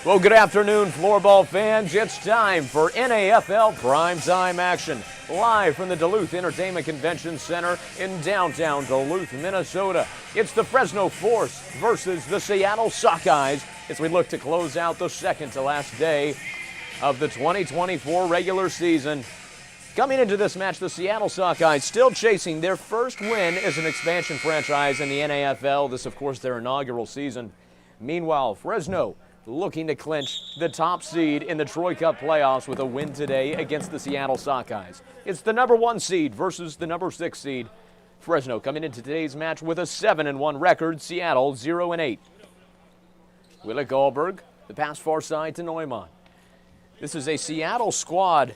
Well, good afternoon, Floorball fans. It's time for NAFL primetime action, live from the Duluth Entertainment Convention Center in downtown Duluth, Minnesota. It's the Fresno Force versus the Seattle Sockeyes as we look to close out the second to last day of the 2024 regular season. Coming into this match, the Seattle Sockeyes still chasing their first win as an expansion franchise in the NAFL. This, of course, their inaugural season. Meanwhile, Fresno looking to clinch the top seed in the Troy Cup playoffs with a win today against the Seattle Sockeyes. It's the number 1 seed versus the number 6 seed. Fresno coming into today's match with a 7-1 record, Seattle 0-8. Willick Goldberg, the pass far side to Neumann. This is a Seattle squad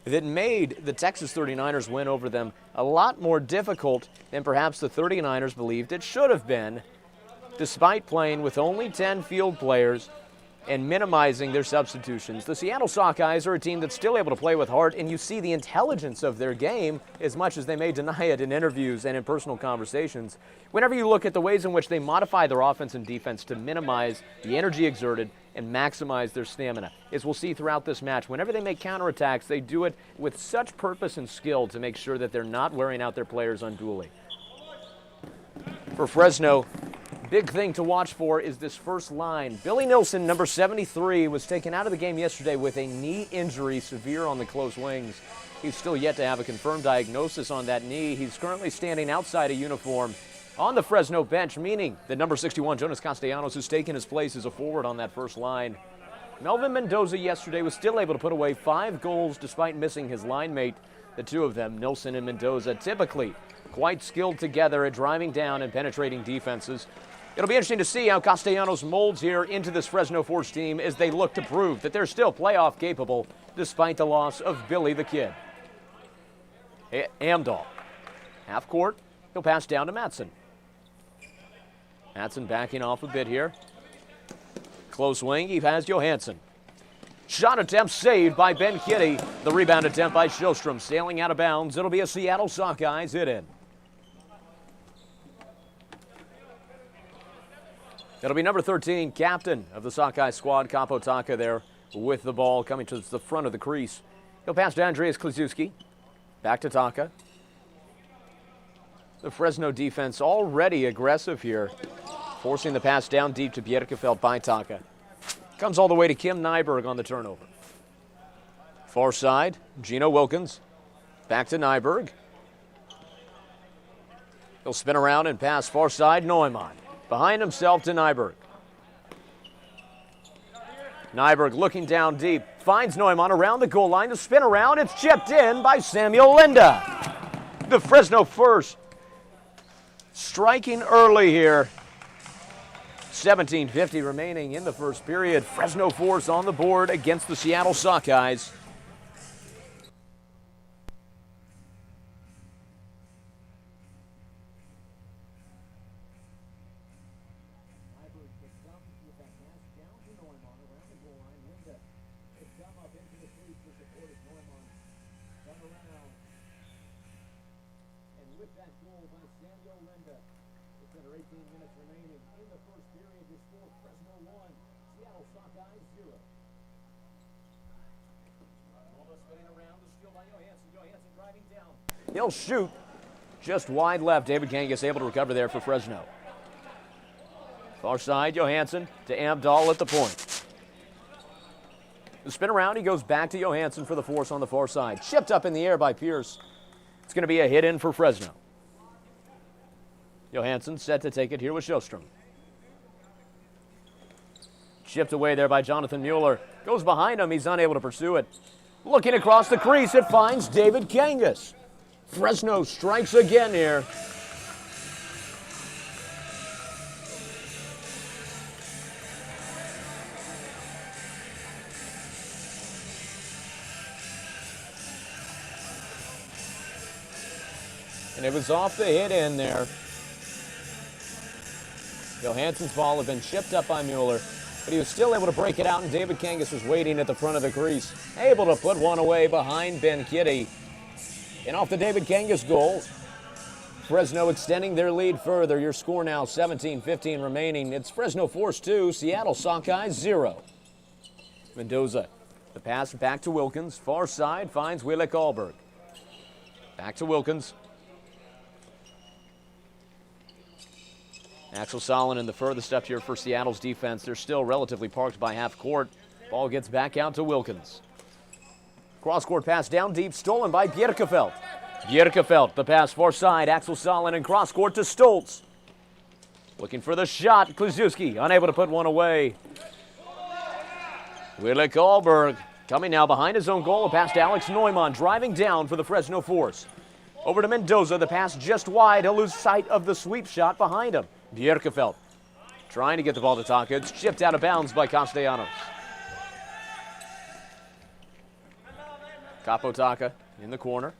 that made the Texas 39ers win over them a lot more difficult than perhaps the 39ers believed it should have been, despite playing with only 10 field players and minimizing their substitutions. The Seattle Sockeyes are a team that's still able to play with heart, and you see the intelligence of their game as much as they may deny it in interviews and in personal conversations. Whenever you look at the ways in which they modify their offense and defense to minimize the energy exerted and maximize their stamina. As we'll see throughout this match, whenever they make counterattacks, they do it with such purpose and skill to make sure that they're not wearing out their players unduly. For Fresno, big thing to watch for is this first line. Billy Nilsson, number 73, was taken out of the game yesterday with a knee injury, severe on the close wings. He's still yet to have a confirmed diagnosis on that knee. He's currently standing outside a uniform on the Fresno bench, meaning that number 61, Jonas Castellanos, who's taken his place as a forward on that first line. Melvin Mendoza yesterday was still able to put away 5 goals despite missing his line mate. The two of them, Nilsson and Mendoza, typically quite skilled together at driving down and penetrating defenses. It'll be interesting to see how Castellanos molds here into this Fresno Force team as they look to prove that they're still playoff capable despite the loss of Billy the Kid. Amdahl, half court, he'll pass down to Matson. Matson backing off a bit here. Close wing, he has Johansson. Shot attempt saved by Ben Kitty. The rebound attempt by Shostrom sailing out of bounds. It'll be a Seattle Sockeyes hit in. It'll be number 13, captain of the Sockeye squad, Capo Taka there with the ball coming to the front of the crease. He'll pass to Andreas Kliszewski. Back to Taka. The Fresno defense already aggressive here, forcing the pass down deep to Bjerkefeld by Taka. Comes all the way to Kim Nyberg on the turnover. Far side, Gino Wilkins. Back to Nyberg. He'll spin around and pass far side, Neumann. Behind himself to Nyberg. Nyberg looking down deep. Finds Neumann around the goal line to spin around. It's chipped in by Samuel Linda. The Fresno First striking early here. 17:50 remaining in the first period. Fresno Force on the board against the Seattle Sockeyes. He'll shoot just wide left. David Kangas able to recover there for Fresno. Far side, Johansson to Amdahl at the point. The spin around, he goes back to Johansson for the Force on the far side. Chipped up in the air by Pierce. It's going to be a hit in for Fresno. Johansson set to take it here with Shostrom. Chipped away there by Jonathan Mueller. Goes behind him, he's unable to pursue it. Looking across the crease, it finds David Kangas. Fresno strikes again here. And it was off the hit in there. Johansson's ball had been chipped up by Mueller, but he was still able to break it out, and David Kangas was waiting at the front of the crease, able to put one away behind Ben Kitty. And off the David Kangas goal, Fresno extending their lead further. Your score now 17-15 remaining. It's Fresno Force 2, Seattle Sockeyes 0. Mendoza. The pass back to Wilkins. Far side finds Willik Alberg. Back to Wilkins. Axel Salonen the furthest up here for Seattle's defense. They're still relatively parked by half court. Ball gets back out to Wilkins. Cross-court pass down deep, stolen by Bjerkefeld. Bjerkefeld, the pass far side. Axel Salonen cross-court to Stoltz. Looking for the shot. Kluszewski unable to put one away. Willik Alberg coming now behind his own goal. A pass to Alex Neumann, driving down for the Fresno Force. Over to Mendoza, the pass just wide. He'll lose sight of the sweep shot behind him. Bjerkefeld trying to get the ball to Taka. It's chipped out of bounds by Castellanos. Capo Taka in the corner.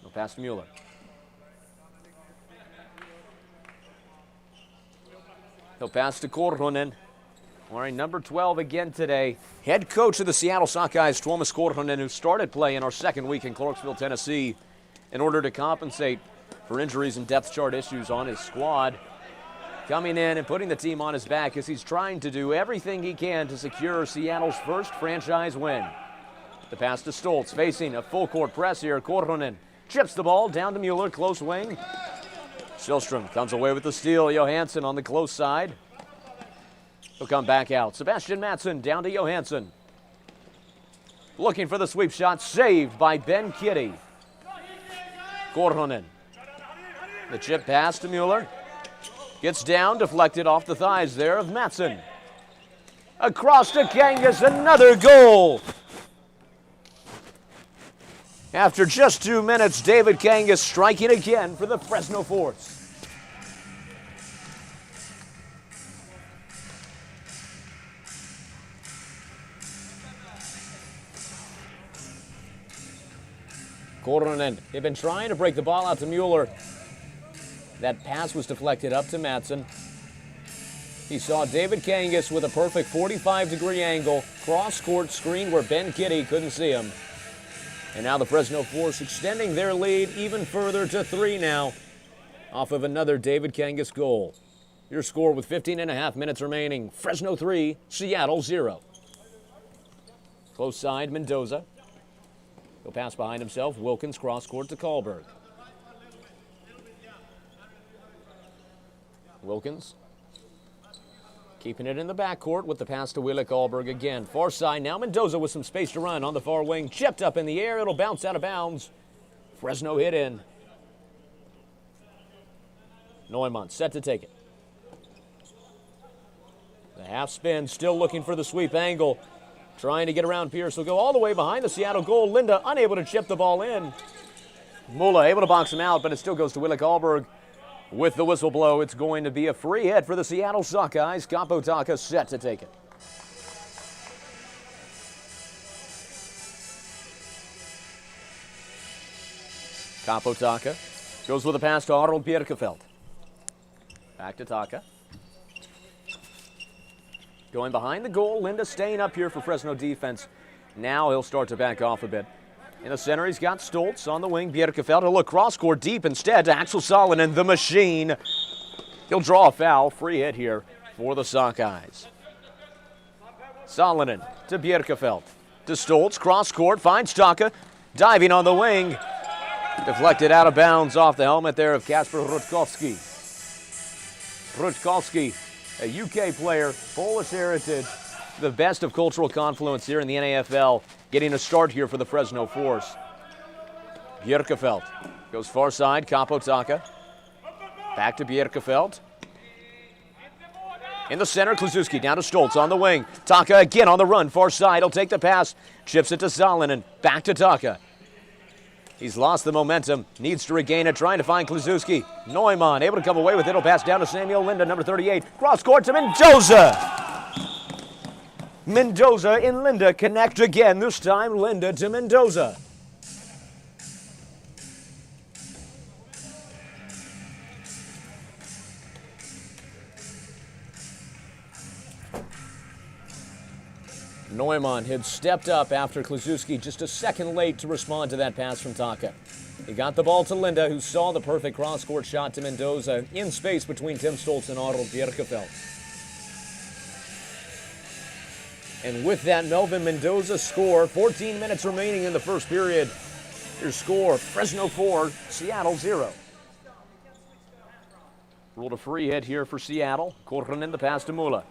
No pass to Mueller. He'll pass to Korhonen. Wearing number 12 again today. Head coach of the Seattle Sockeyes, Tuomas Korhonen, who started play in our second week in Clarksville, Tennessee, in order to compensate for injuries and depth chart issues on his squad. Coming in and putting the team on his back as he's trying to do everything he can to secure Seattle's first franchise win. The pass to Stoltz, facing a full-court press here. Korhonen chips the ball down to Mueller, close wing. Sillstrom comes away with the steal. Johansson on the close side. He'll come back out. Sebastian Matson down to Johansson. Looking for the sweep shot, saved by Ben Kitty. Korhonen. The chip pass to Mueller. Gets down, deflected off the thighs there of Matson. Across to Kangas, another goal. After just 2 minutes, David Kangas striking again for the Fresno Force. Korhonen, they've been trying to break the ball out to Mueller. That pass was deflected up to Matson. He saw David Kangas with a perfect 45-degree angle, cross-court screen where Ben Kitty couldn't see him. And now the Fresno Force extending their lead even further to 3 now, off of another David Kangas goal. Your score with 15 and a half minutes remaining, Fresno 3, Seattle 0. Close side, Mendoza. He'll pass behind himself. Wilkins cross-court to Kalberg. Wilkins keeping it in the backcourt with the pass to Willik Alberg again. Far side, now Mendoza with some space to run on the far wing. Chipped up in the air. It'll bounce out of bounds. Fresno hit in. Neumann set to take it. The half spin, still looking for the sweep angle. Trying to get around Pierce. Will go all the way behind the Seattle goal. Linda unable to chip the ball in. Mula able to box him out, but it still goes to Willik Alberg. With the whistle blow, it's going to be a free hit for the Seattle Sockeyes. Capo Taka set to take it. Capo Taka goes with a pass to Arnold Bjerkefeld. Back to Taka. Going behind the goal, Linda staying up here for Fresno defense. Now he'll start to back off a bit. In the center, he's got Stoltz on the wing. Bjerkefeld will look cross-court deep instead to Axel Salonen, the machine. He'll draw a foul. Free hit here for the Sockeyes. Salonen to Bjerkefeld. To Stoltz, cross-court, finds Taka. Diving on the wing. Deflected out of bounds off the helmet there of Kasper Rutkowski. Rutkowski, a UK player, Polish heritage, the best of cultural confluence here in the NAFL, getting a start here for the Fresno Force. Bjerkefeld goes far side, Capo Taka. Back to Bjerkefeld. In the center, Kluszewski down to Stoltz on the wing. Taka again on the run, far side. He'll take the pass, chips it to Salonen. Back to Taka. He's lost the momentum, needs to regain it, trying to find Kluszewski. Neumann able to come away with it. He'll pass down to Samuel Linda, number 38. Cross-court to Mendoza. Mendoza and Linda connect again, this time Linda to Mendoza. Neumann had stepped up after Kluszewski just a second late to respond to that pass from Taka. He got the ball to Linda, who saw the perfect cross-court shot to Mendoza in space between Tim Stoltz and Arnold Bjerkefeld. And with that, Melvin Mendoza score. 14 minutes remaining in the first period. Your score, Fresno 4, Seattle 0. Ruled a free hit here for Seattle. Korhonen the pass to Mula.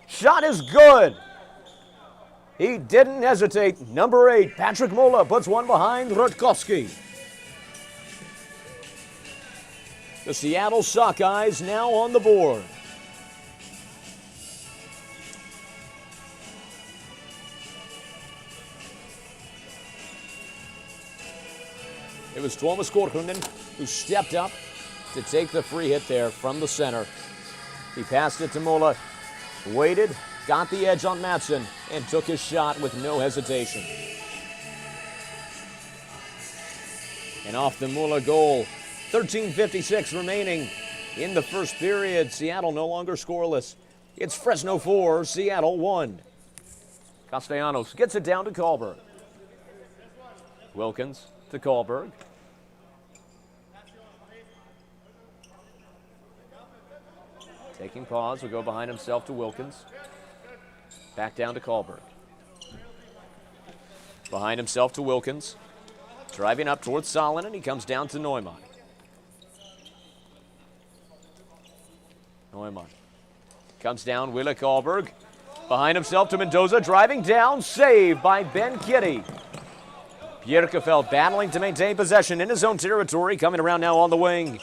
Shot is good. He didn't hesitate. Number 8, Patrick Mula puts one behind Rutkowski. The Seattle Sockeyes now on the board. It was Tuomas Korhonen who stepped up to take the free hit there from the center. He passed it to Mula, waited, got the edge on Matson, and took his shot with no hesitation. And off the Mula goal, 13:56 remaining in the first period. Seattle no longer scoreless. It's Fresno 4, Seattle 1. Castellanos gets it down to Kahlberg. Wilkins to Kahlberg. Taking pause, will go behind himself to Wilkins. Back down to Kahlberg. Behind himself to Wilkins. Driving up towards Solin, and he comes down to Neumann. Neumann comes down, Wille Kahlberg. Behind himself to Mendoza, driving down, saved by Ben Kitty. Bjerkefeld battling to maintain possession in his own territory, coming around now on the wing.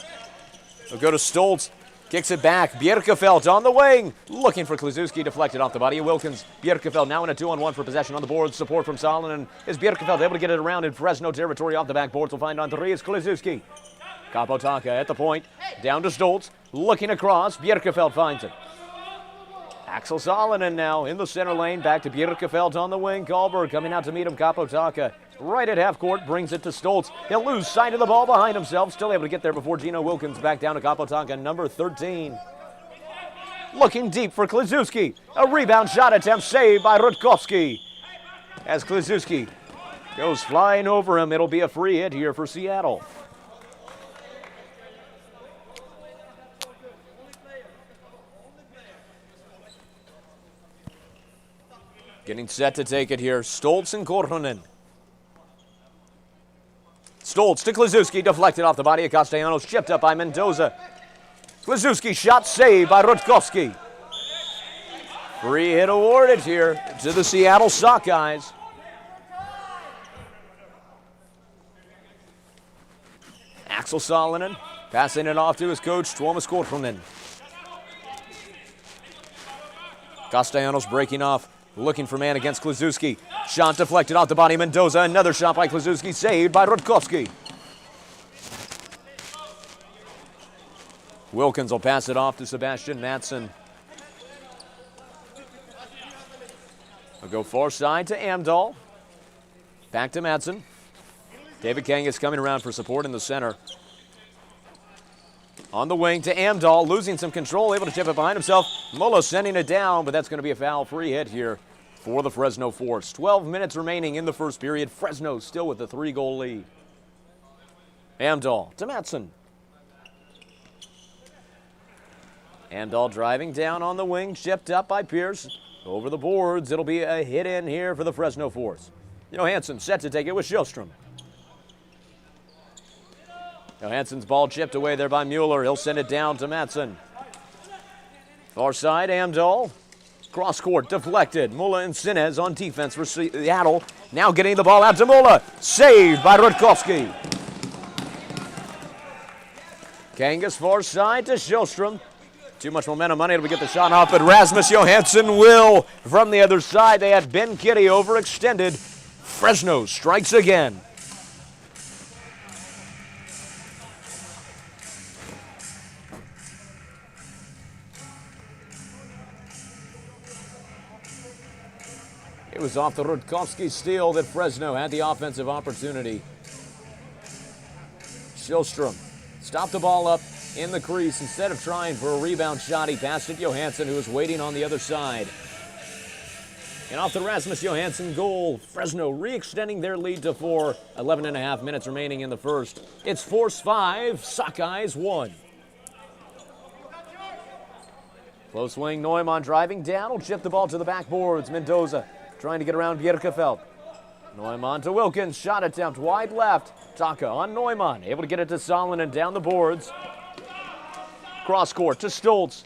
He'll go to Stoltz. Kicks it back. Bjerkefeld on the wing. Looking for Kluszewski. Deflected off the body of Wilkins. Bjerkefeld now in a 2-on-1 for possession on the board. Support from Salonen. Is Bjerkefeld able to get it around in Fresno territory off the backboards? We'll find Andreas Kluszewski. Kapotaka at the point. Down to Stoltz. Looking across. Bjerkefeld finds it. Axel Salonen now in the center lane. Back to Bjerkefeld on the wing. Kahlberg coming out to meet him. Kapotaka right at half court. Brings it to Stoltz. He'll lose sight of the ball behind himself. Still able to get there before Gino Wilkins. Back down to Kapotaka, number 13. Looking deep for Kluszewski. A rebound shot attempt saved by Rutkowski. As Kluszewski goes flying over him, it'll be a free hit here for Seattle. Getting set to take it here, Stoltz and Korhonen. Stoltz to Kluszewski, deflected off the body of Castellanos, chipped up by Mendoza. Kluszewski shot saved by Rutkowski. Free hit awarded here to the Seattle Sockeyes. Axel Salonen passing it off to his coach, Tuomas Korhonen. Castellanos breaking off. Looking for man against Kluszewski. Shot deflected off the body of Mendoza. Another shot by Kluszewski, saved by Rutkowski. Wilkins will pass it off to Sebastian Matson. He'll go far side to Amdahl. Back to Matson. David Kangas coming around for support in the center. On the wing to Amdahl, losing some control, able to tip it behind himself. Mulla sending it down, but that's going to be a foul. Free hit here for the Fresno Force. 12 minutes remaining in the first period. Fresno still with a 3-goal lead. Amdahl to Matson. Amdahl driving down on the wing, chipped up by Pierce. Over the boards, it'll be a hit in here for the Fresno Force. Johansson set to take it with Sjöström. Johansson's ball chipped away there by Mueller. He'll send it down to Matson. Far side, Amdahl. Cross court, deflected. Mulla and Sinez on defense for Seattle. Now getting the ball out to Mulla. Saved by Rutkowski. Kangas far side to Sjöström. Too much momentum, unable to get the shot off, but Rasmus Johansson will. From the other side, they had Ben Kitty overextended. Fresno strikes again. It was off the Rutkowski steal that Fresno had the offensive opportunity. Sjöström stopped the ball up in the crease. Instead of trying for a rebound shot, he passed it to Johansson, who was waiting on the other side. And off the Rasmus Johansson goal, Fresno re-extending their lead to 4. 11.5 minutes remaining in the first. It's Force 5, Sockeyes 1. Close wing, Neumann driving down. Will chip the ball to the backboards. Mendoza trying to get around Bjerkefeld. Neumann to Wilkins. Shot attempt wide left. Taka on Neumann. Able to get it to Salonen down the boards. Cross court to Stoltz.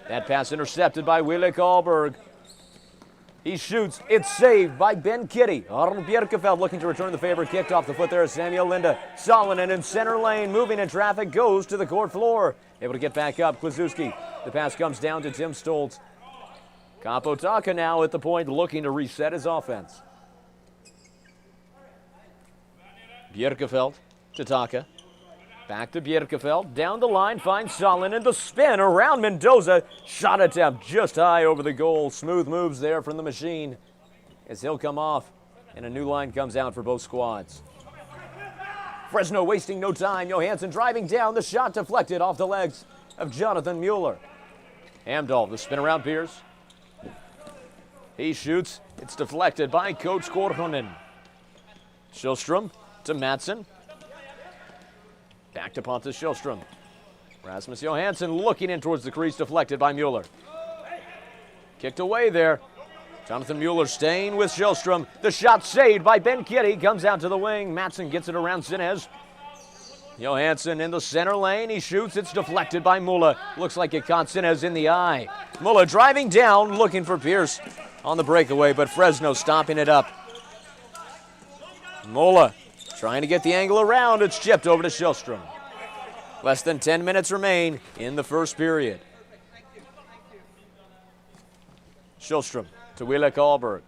That pass intercepted by Wille Karlberg. He shoots. It's saved by Ben Kitty. Arnold Bjerkefeld looking to return the favor. Kicked off the foot there. Samuel Linde. Salonen in center lane. Moving in traffic. Goes to the court floor. Able to get back up. Klizewski. The pass comes down to Tim Stoltz. Kaapo Taka now at the point looking to reset his offense. Bjerkefeld to Taka. Back to Bjerkefeld. Down the line. Finds Salonen. The spin around Mendoza. Shot attempt just high over the goal. Smooth moves there from the machine as he'll come off. And a new line comes out for both squads. Fresno wasting no time. Johansson driving down. The shot deflected off the legs of Jonathan Mueller. Amdahl, the spin around Pierce. He shoots. It's deflected by Coach Korhonen. Schillstrom to Matson. Back to Pontus Schillstrom. Rasmus Johansson looking in towards the crease, deflected by Mueller. Kicked away there. Jonathan Mueller staying with Schillstrom. The shot saved by Ben Kitty. Comes out to the wing. Matson gets it around Sinez. Johansson in the center lane. He shoots. It's deflected by Mueller. Looks like it caught Sinez in the eye. Mueller driving down, looking for Pierce on the breakaway, but Fresno stopping it up. Mueller trying to get the angle around. It's chipped over to Schillstrom. Less than 10 minutes remain in the first period. Schillstrom to Wille Karlberg.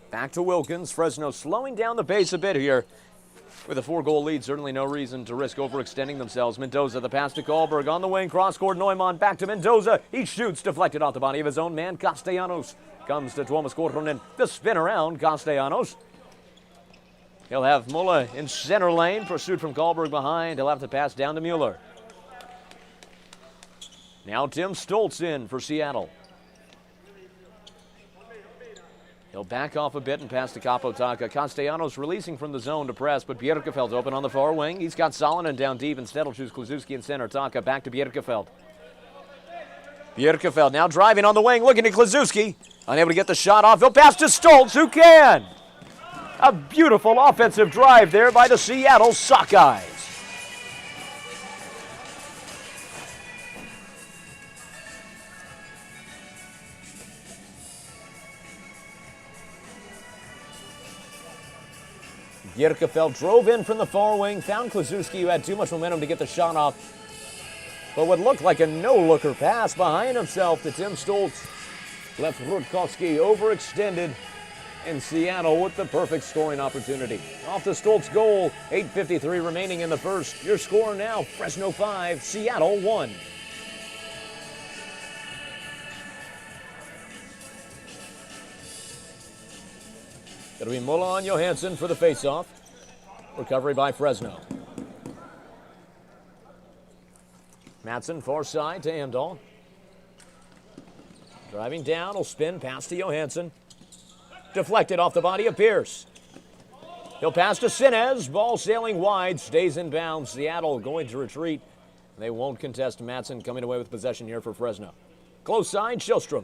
Back to Wilkins. Fresno slowing down the pace a bit here. With a 4-goal lead, certainly no reason to risk overextending themselves. Mendoza, the pass to Karlberg on the wing. Cross-court, Neumann back to Mendoza. He shoots, deflected off the body of his own man. Castellanos comes to Tuomas Korhonen. The spin around, Castellanos. He'll have Muller in center lane. Pursued from Karlberg behind. He'll have to pass down to Mueller. Now Tim Stoltz in for Seattle. He'll back off a bit and pass to Kaapo Taka. Castellanos releasing from the zone to press, but Bjerkefeld's open on the far wing. He's got Salonen down deep. Instead, he'll choose Klizewski in center. Taka back to Bjerkefeld. Bjerkefeld now driving on the wing, looking at Klizewski. Unable to get the shot off. He'll pass to Stoltz, who can. A beautiful offensive drive there by the Seattle Sockeyes. Bjerkefeld drove in from the far wing, found Klizewski, who had too much momentum to get the shot off. But what looked like a no-looker pass behind himself to Tim Stoltz left Rutkowski overextended, and Seattle with the perfect scoring opportunity. Off the Stoltz goal, 8:53 remaining in the first. Your score now, Fresno 5, Seattle 1. It'll be Muller on Johansson for the faceoff. Recovery by Fresno. Matson far side to Amdahl. Driving down, will spin, pass to Johansson. Deflected off the body of Pierce. He'll pass to Sinez. Ball sailing wide, stays in bounds. Seattle going to retreat. They won't contest. Matson coming away with possession here for Fresno. Close side, Schillstrom.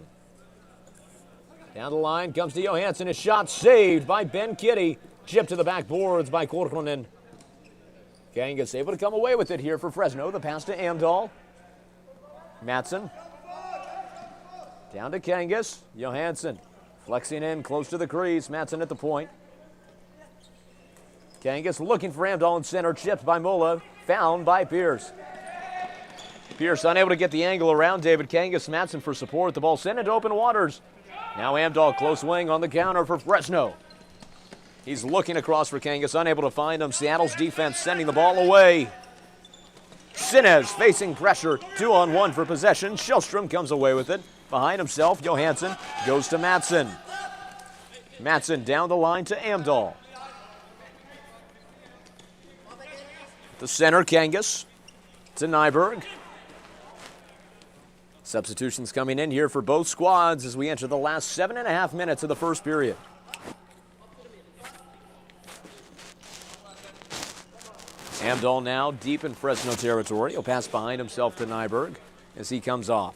Down the line comes to Johansson. His shot saved by Ben Kitty. Chipped to the backboards by Korhonen. Kangas able to come away with it here for Fresno. The pass to Amdahl. Matson. Down to Kangas. Johansson flexing in close to the crease. Matson at the point. Kangas looking for Amdahl in center. Chipped by Muller. Found by Pierce. Pierce unable to get the angle around David Kangas. Matson for support. The ball sent into open waters. Now Amdahl close wing on the counter for Fresno. He's looking across for Kangas, unable to find him. Seattle's defense sending the ball away. Sinez facing pressure, 2-on-1 for possession. Schillstrom comes away with it. Behind himself, Johansson goes to Matson. Matson down the line to Amdahl. The center, Kangas to Nyberg. Substitutions coming in here for both squads as we enter the last 7.5 minutes of the first period. Hamdahl now deep in Fresno territory. He'll pass behind himself to Nyberg as he comes off.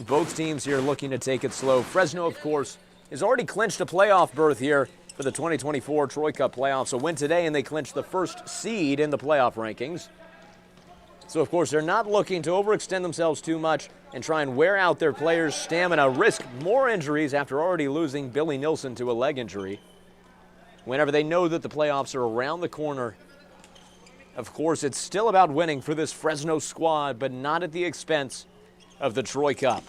Both teams here looking to take it slow. Fresno, of course, has already clinched a playoff berth here for the 2024 Troy Cup playoffs. A win today and they clinched the first seed in the playoff rankings. So, of course, they're not looking to overextend themselves too much and try and wear out their players' stamina, risk more injuries after already losing Billy Nilsson to a leg injury. Whenever they know that the playoffs are around the corner, of course, it's still about winning for this Fresno squad, but not at the expense of the Troy Cup.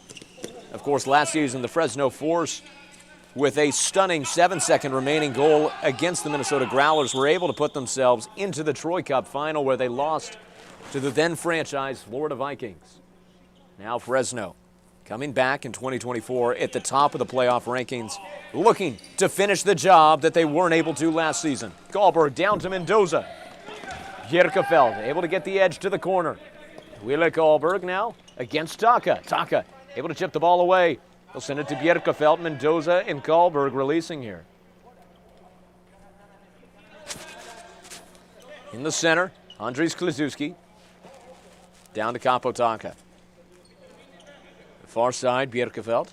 Of course, last season, the Fresno Force, with a stunning 7-second remaining goal against the Minnesota Growlers, were able to put themselves into the Troy Cup final where they lost to the then franchise Florida Vikings. Now Fresno coming back in 2024 at the top of the playoff rankings, looking to finish the job that they weren't able to last season. Gallberg down to Mendoza. Bjerkefeld able to get the edge to the corner. Wille Gallberg now against Taka. Taka able to chip the ball away. They'll send it to Bjerkefeld, Mendoza, and Gallberg releasing here. In the center, Andrzej Kliszewski. Down to Kaapo Taka. The far side, Bjerkefeld.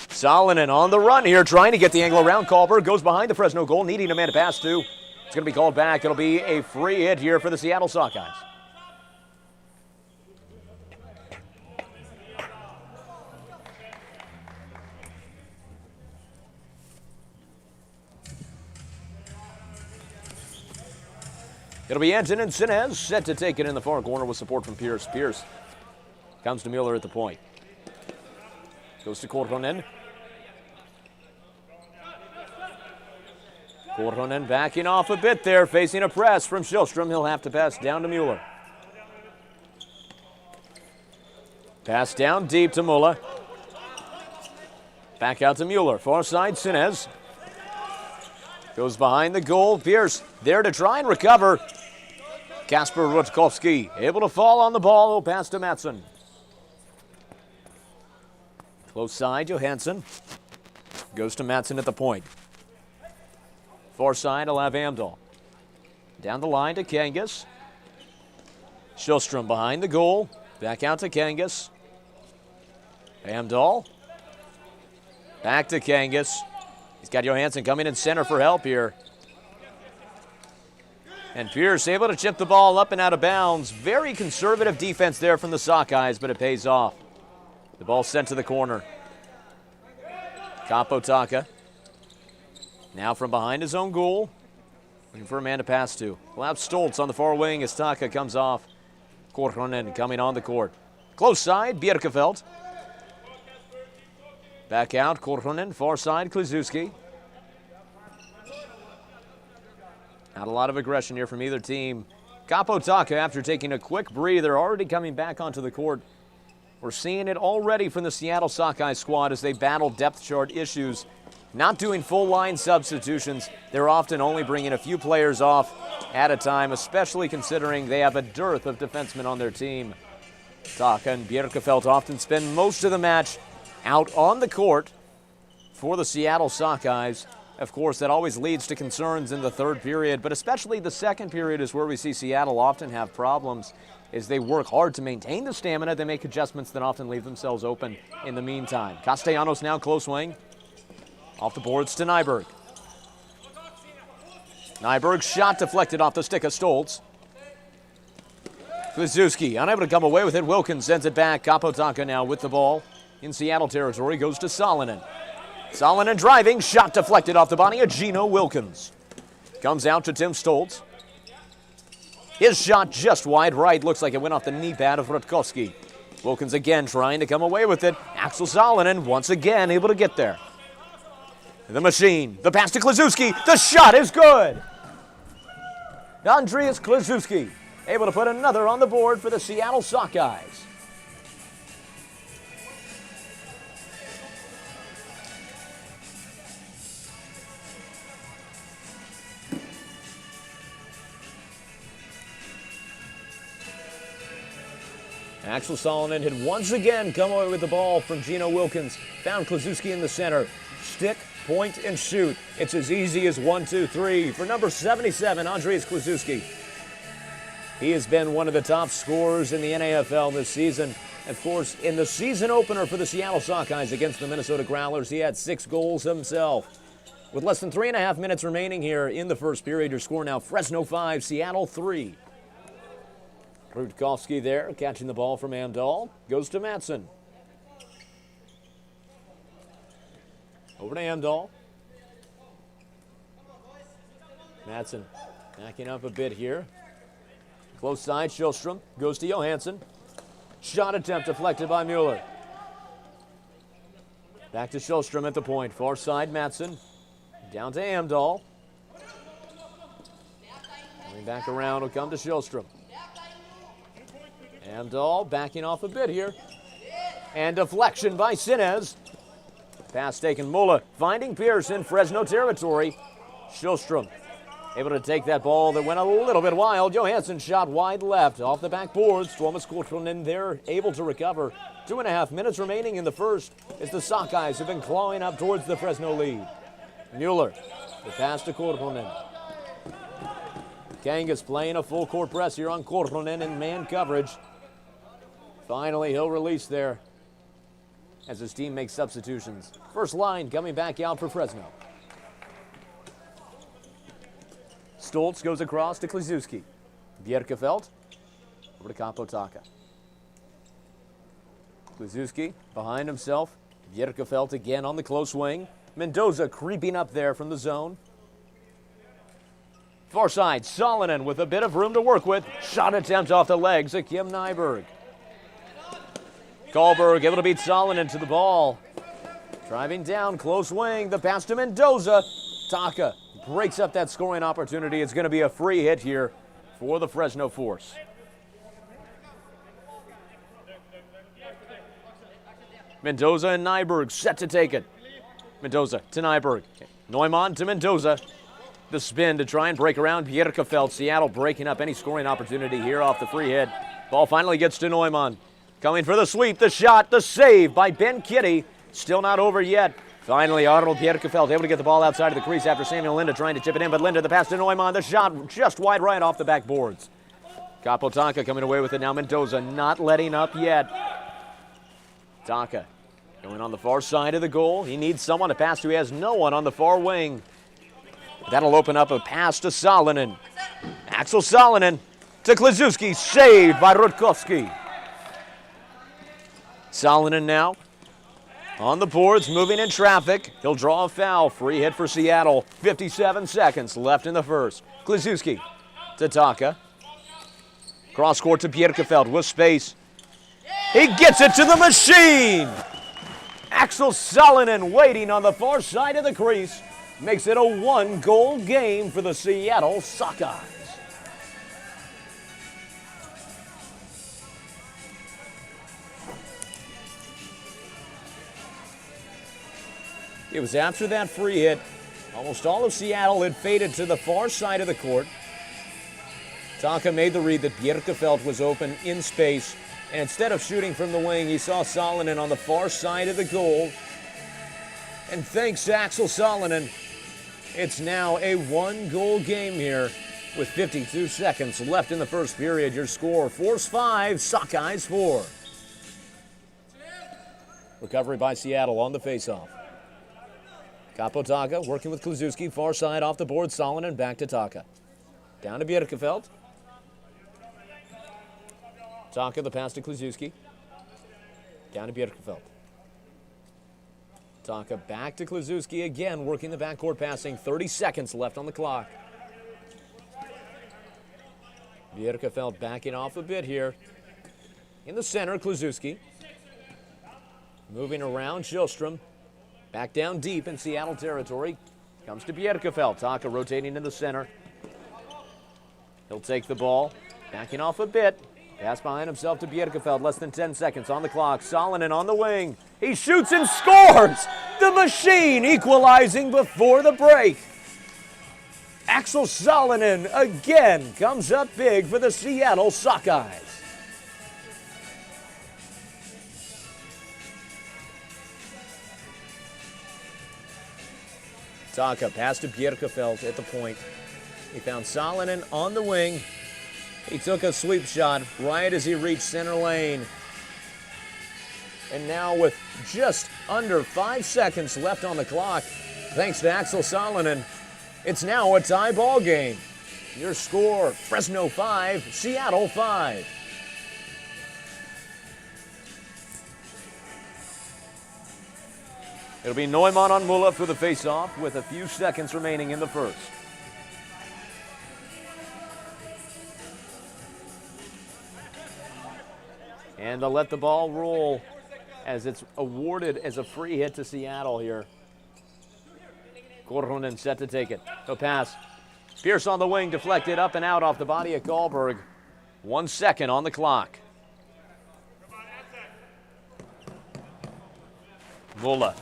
Salonen on the run here, trying to get the angle around. Gallberg goes behind the Fresno goal, needing a man to pass to. It's going to be called back. It'll be a free hit here for the Seattle Sockeyes. It'll be Anton and Sinez set to take it in the far corner with support from Pierce. Pierce comes to Mueller at the point. Goes to Korhonen. Korhonen backing off a bit there, facing a press from Shellstrom. He'll have to pass down to Mueller. Pass down deep to Muller. Back out to Mueller. Far side, Sinez. Goes behind the goal. Pierce there to try and recover. Kasper Rutkowski able to fall on the ball. He'll pass to Matson. Close side, Johansson. Goes to Matson at the point. Far side, he'll have Amdahl. Down the line to Kangas. Shellstrom behind the goal. Back out to Kangas. Amdahl. Back to Kangas. He's got Johansson coming in center for help here. And Pierce able to chip the ball up and out of bounds. Very conservative defense there from the Sockeyes, but it pays off. The ball sent to the corner. Kaapo Taka. Now from behind his own goal. Looking for a man to pass to. We'll have Stoltz on the far wing as Taka comes off. Korhonen coming on the court. Close side, Bjerkefeld. Back out, Korhonen. Far side, Kliszewski. Not a lot of aggression here from either team. Kaapo Taka, after taking a quick breather, already coming back onto the court. We're seeing it already from the Seattle Sockeye squad as they battle depth chart issues. Not doing full line substitutions. They're often only bringing a few players off at a time, especially considering they have a dearth of defensemen on their team. Taka and Bjerkefeld often spend most of the match out on the court for the Seattle Sockeyes. Of course, that always leads to concerns in the third period, but especially the second period is where we see Seattle often have problems as they work hard to maintain the stamina. They make adjustments that often leave themselves open in the meantime. Castellanos now close wing. Off the boards to Nyberg. Nyberg's shot deflected off the stick of Stoltz. Kliszewski unable to come away with it. Wilkins sends it back. Kaapo Taka now with the ball in Seattle territory. Goes to Salonen. Salonen driving. Shot deflected off the body of Gino Wilkins. Comes out to Tim Stoltz. His shot just wide right. Looks like it went off the knee pad of Rutkowski. Wilkins again trying to come away with it. Axel Salonen once again able to get there. The machine. The pass to Kliszewski. The shot is good. Andreas Kliszewski able to put another on the board for the Seattle Sockeyes. Axel Salonen had once again come away with the ball from Gino Wilkins. Found Kluszewski in the center. Stick, point, and shoot. It's as easy as 1, 2, 3 for number 77, Andreas Kluszewski. He has been one of the top scorers in the NAFL this season. Of course, in the season opener for the Seattle Sockeyes against the Minnesota Growlers, he had 6 goals himself. With less than 3.5 minutes remaining here in the first period, your score now Fresno 5, Seattle 3. Rutkowski there, catching the ball from Amdahl. Goes to Matson. Over to Amdahl. Matson backing up a bit here. Close side, Shillstrom goes to Johansson. Shot attempt deflected by Mueller. Back to Shillstrom at the point. Far side, Matson. Down to Amdahl. Coming back around will come to Shillstrom. Amdahl backing off a bit here. And deflection by Sinez. Pass taken, Muller finding Pierce in Fresno territory. Shillstrom able to take that ball that went a little bit wild. Johansson shot wide left off the backboard. Tuomas Kortrunen there able to recover. 2.5 minutes remaining in the first as the Sockeyes have been clawing up towards the Fresno lead. Mueller, the pass to Kortrunen. Kangas playing a full court press here on Kortrunen in man coverage. Finally, he'll release there as his team makes substitutions. First line coming back out for Fresno. Stoltz goes across to Kluszewski. Bjerkefeld over to Kapotaka. Kluszewski behind himself. Bjerkefeld again on the close wing. Mendoza creeping up there from the zone. Far side, Salonen with a bit of room to work with. Shot attempt off the legs of Kim Nyberg. Kahlberg able to beat Salonen to the ball. Driving down, close wing, the pass to Mendoza. Taka breaks up that scoring opportunity. It's going to be a free hit here for the Fresno Force. Mendoza and Nyberg set to take it. Mendoza to Nyberg. Neumann to Mendoza. The spin to try and break around Bjerkefeld. Seattle breaking up any scoring opportunity here off the free hit. Ball finally gets to Neumann. Coming for the sweep, the shot, the save by Ben Kitty. Still not over yet. Finally, Arnold Bjerkefeld able to get the ball outside of the crease after Samuel Linda trying to chip it in, but Linda the pass to Neumann. The shot just wide right off the backboards. Kapotaka coming away with it now. Mendoza not letting up yet. Taka going on the far side of the goal. He needs someone to pass to. He has no one on the far wing. That'll open up a pass to Salonen. Axel Salonen to Kluszewski. Saved by Rutkowski. Salonen now on the boards, moving in traffic. He'll draw a foul. Free hit for Seattle. 57 seconds left in the first. Kluszewski to Taka. Cross court to Bjerkefeld with space. He gets it to the machine. Axel Salonen waiting on the far side of the crease. Makes it a 1-goal game for the Seattle Sockeyes. It was after that free hit. Almost all of Seattle had faded to the far side of the court. Taka made the read that Bjerkefeld was open in space. And instead of shooting from the wing, he saw Salonen on the far side of the goal. And thanks to Axel Salonen, it's now a 1-goal game here with 52 seconds left in the first period. Your score, Force 5, Sockeyes 4. Recovery by Seattle on the faceoff. Kapotaka working with Kluszewski, far side off the board. Salonen back to Taka. Down to Bjerkefeld. Taka the pass to Kluszewski. Down to Bjerkefeld. Taka back to Kluszewski again, working the backcourt passing. 30 seconds left on the clock. Bjerkefeld backing off a bit here. In the center, Kluszewski. Moving around, Shillstrom. Back down deep in Seattle territory. Comes to Bjerkefeld. Taka rotating in the center. He'll take the ball. Backing off a bit. Pass behind himself to Bjerkefeld. Less than 10 seconds on the clock. Salonen on the wing. He shoots and scores! The machine equalizing before the break. Axel Salonen again comes up big for the Seattle Sockeyes. Taka pass to Bjerkefeld at the point. He found Salonen on the wing. He took a sweep shot right as he reached center lane. And now with just under 5 seconds left on the clock, thanks to Axel Salonen, it's now a tie ball game. Your score, Fresno 5, Seattle 5. It'll be Neumann on Muller for the faceoff with a few seconds remaining in the first. And they'll let the ball roll as it's awarded as a free hit to Seattle here. Korhonen set to take it. The pass. Pierce on the wing, deflected up and out off the body of Gallberg. 1 second on the clock. Muller.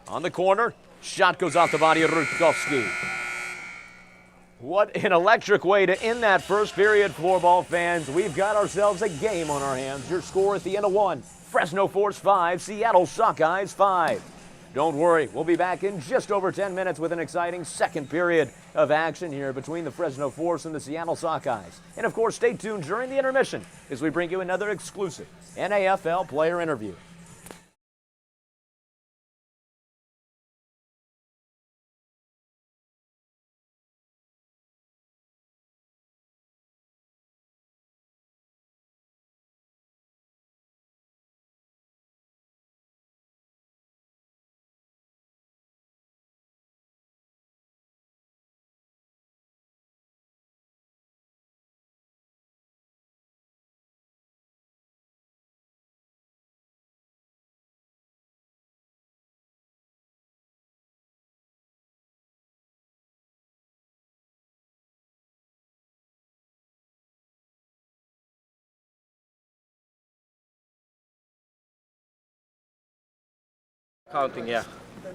On the corner. Shot goes off the body of Rutkowski. What an electric way to end that first period, floorball fans. We've got ourselves a game on our hands. Your score at the end of one, Fresno Force 5, Seattle Sockeyes 5. Don't worry, we'll be back in just over 10 minutes with an exciting second period of action here between the Fresno Force and the Seattle Sockeyes. And of course, stay tuned during the intermission as we bring you another exclusive NAFL player interview. Counting, yeah.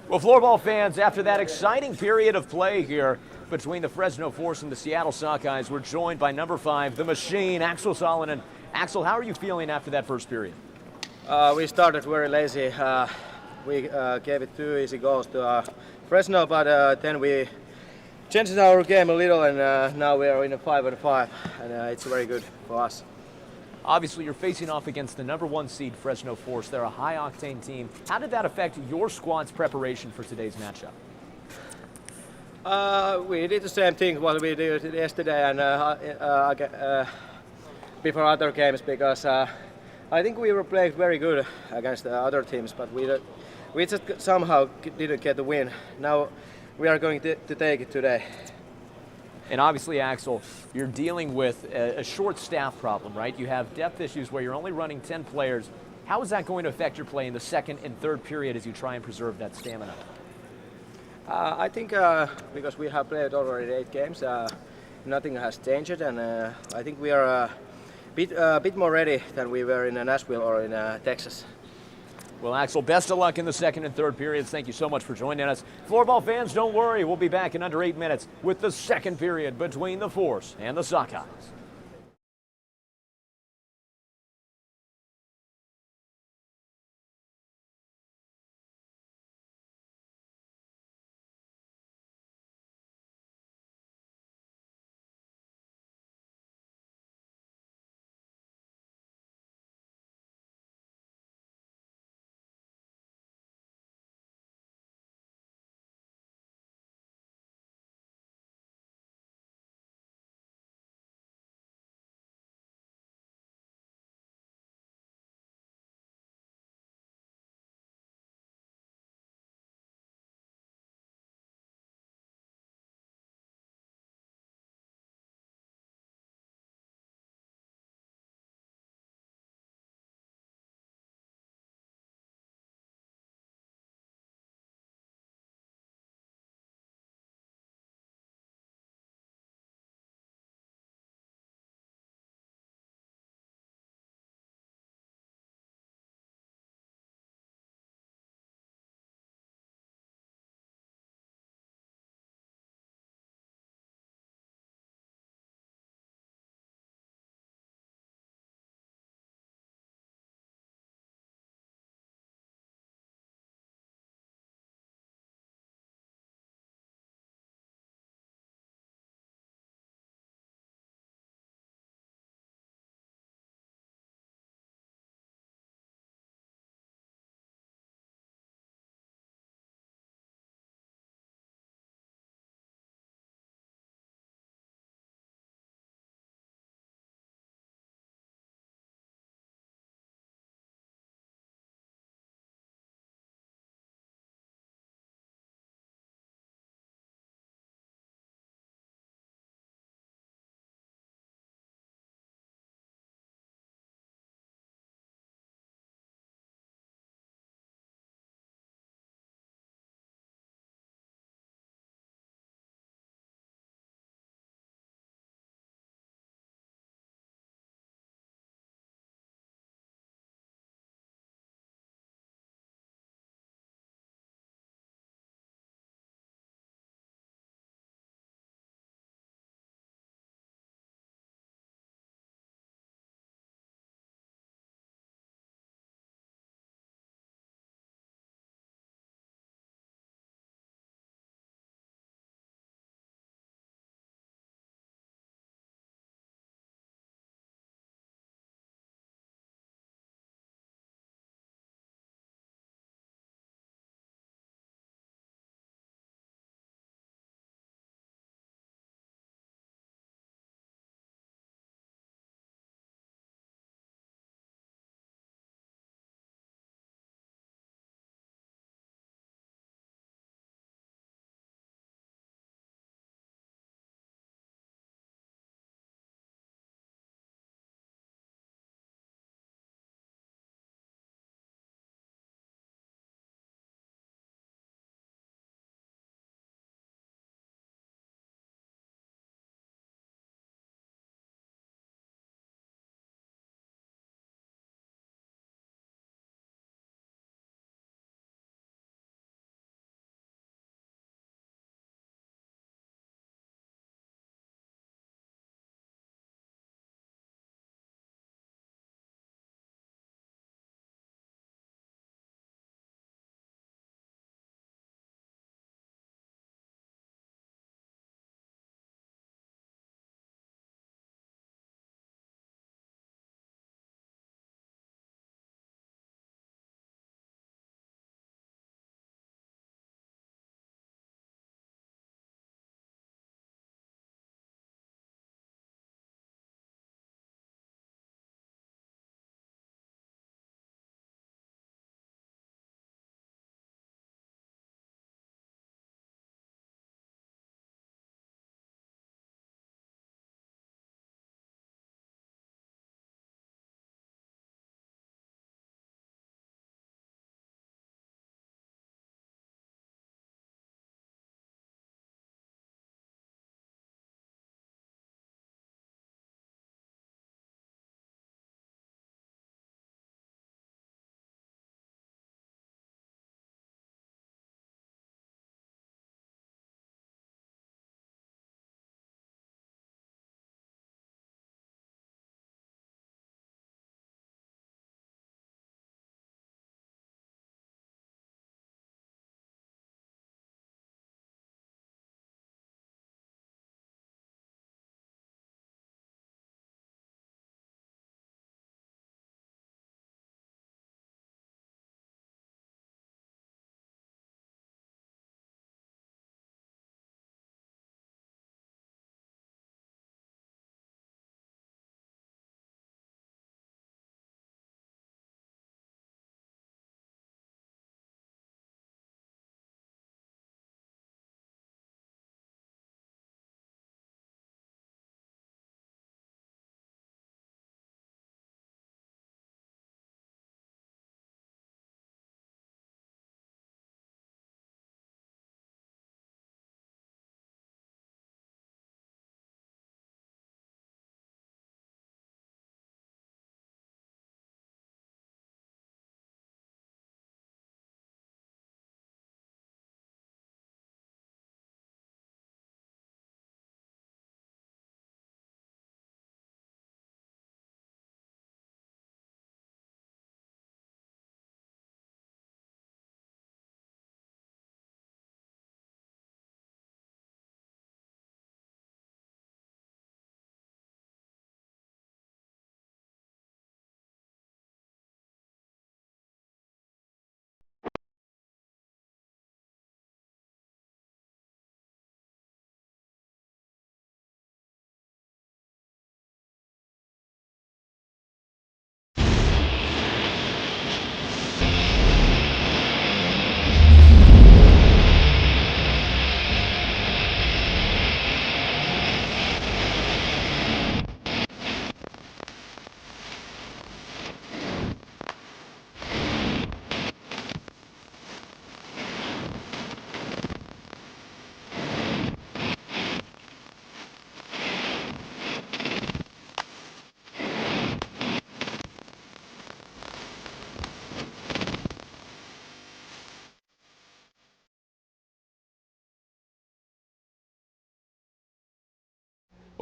Well, floorball fans, after that exciting period of play here between the Fresno Force and the Seattle Sockeyes, we're joined by number 5, the machine, Axel Salonen. Axel, how are you feeling after that first period? We started very lazy. We gave it 2 easy goals to Fresno, but then we changed our game a little, and now we are in a 5-5, and it's very good for us. Obviously, you're facing off against the number 1 seed Fresno Force. They're a high-octane team. How did that affect your squad's preparation for today's matchup? We did the same thing what we did yesterday and before other games, because I think we were playing very good against the other teams, but we just somehow didn't get the win. Now we are going to take it today. And obviously, Axel, you're dealing with a short staff problem, right? You have depth issues where you're only running 10 players. How is that going to affect your play in the second and third period as you try and preserve that stamina? I think because we have played already 8 games, nothing has changed, and I think we are a bit more ready than we were in Nashville or in Texas. Well, Axel, best of luck in the second and third periods. Thank you so much for joining us. Floorball fans, don't worry. We'll be back in under 8 minutes with the second period between the Force and the Sockeyes.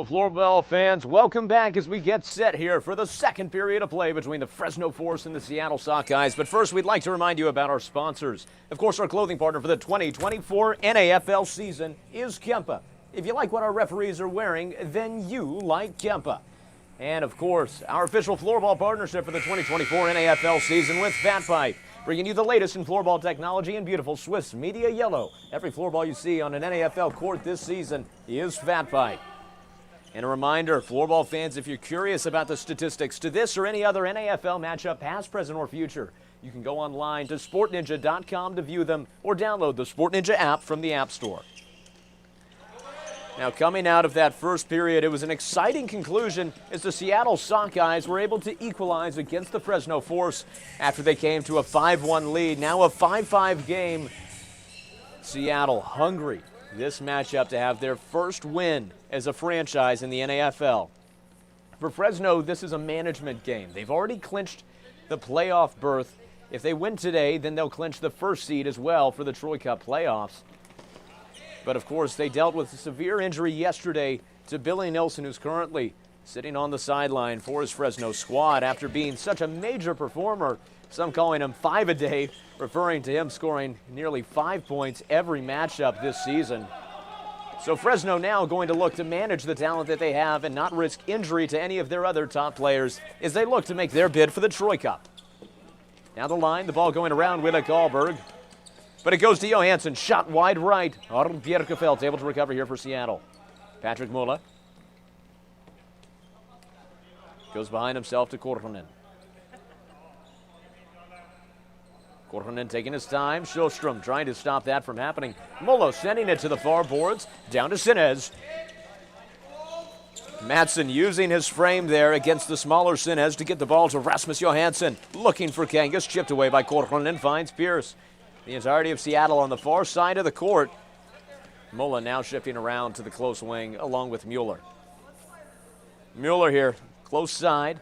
Well, Floorball fans, welcome back as we get set here for the second period of play between the Fresno Force and the Seattle Sockeyes. But first, we'd like to remind you about our sponsors. Of course, our clothing partner for the 2024 NAFL season is Kempa. If you like what our referees are wearing, then you like Kempa. And, of course, our official floorball partnership for the 2024 NAFL season with Fat Pipe, bringing you the latest in floorball technology in beautiful Swiss media yellow. Every floorball you see on an NAFL court this season is Fat Pipe. And a reminder, floorball fans, if you're curious about the statistics to this or any other NAFL matchup, past, present, or future, you can go online to sportninja.com to view them or download the Sport Ninja app from the App Store. Now, coming out of that first period, it was an exciting conclusion as the Seattle Sockeyes were able to equalize against the Fresno Force after they came to a 5-1 lead. Now a 5-5 game. Seattle hungry this matchup to have their first win as a franchise in the NAFL. For Fresno, this is a management game. They've already clinched the playoff berth. If they win today, then they'll clinch the first seed as well for the Troy Cup playoffs. But of course, they dealt with a severe injury yesterday to Billy Nilsson, who's currently sitting on the sideline for his Fresno squad after being such a major performer. Some calling him five-a-day, referring to him scoring nearly 5 points every matchup this season. So Fresno now going to look to manage the talent that they have and not risk injury to any of their other top players as they look to make their bid for the Troy Cup. Now the line, the ball going around Wille Gallberg. But it goes to Johansson, shot wide right. Arnold Bjerkefelt able to recover here for Seattle. Patrick Mulla goes behind himself to Korhonen. Korhonen taking his time. Sjöström trying to stop that from happening. Mulla sending it to the far boards. Down to Sinez. Mattsson using his frame there against the smaller Sinez to get the ball to Rasmus Johansson. Looking for Kangas. Chipped away by Korhonen. Finds Pierce. The entirety of Seattle on the far side of the court. Mulla now shifting around to the close wing along with Mueller. Mueller here, close side.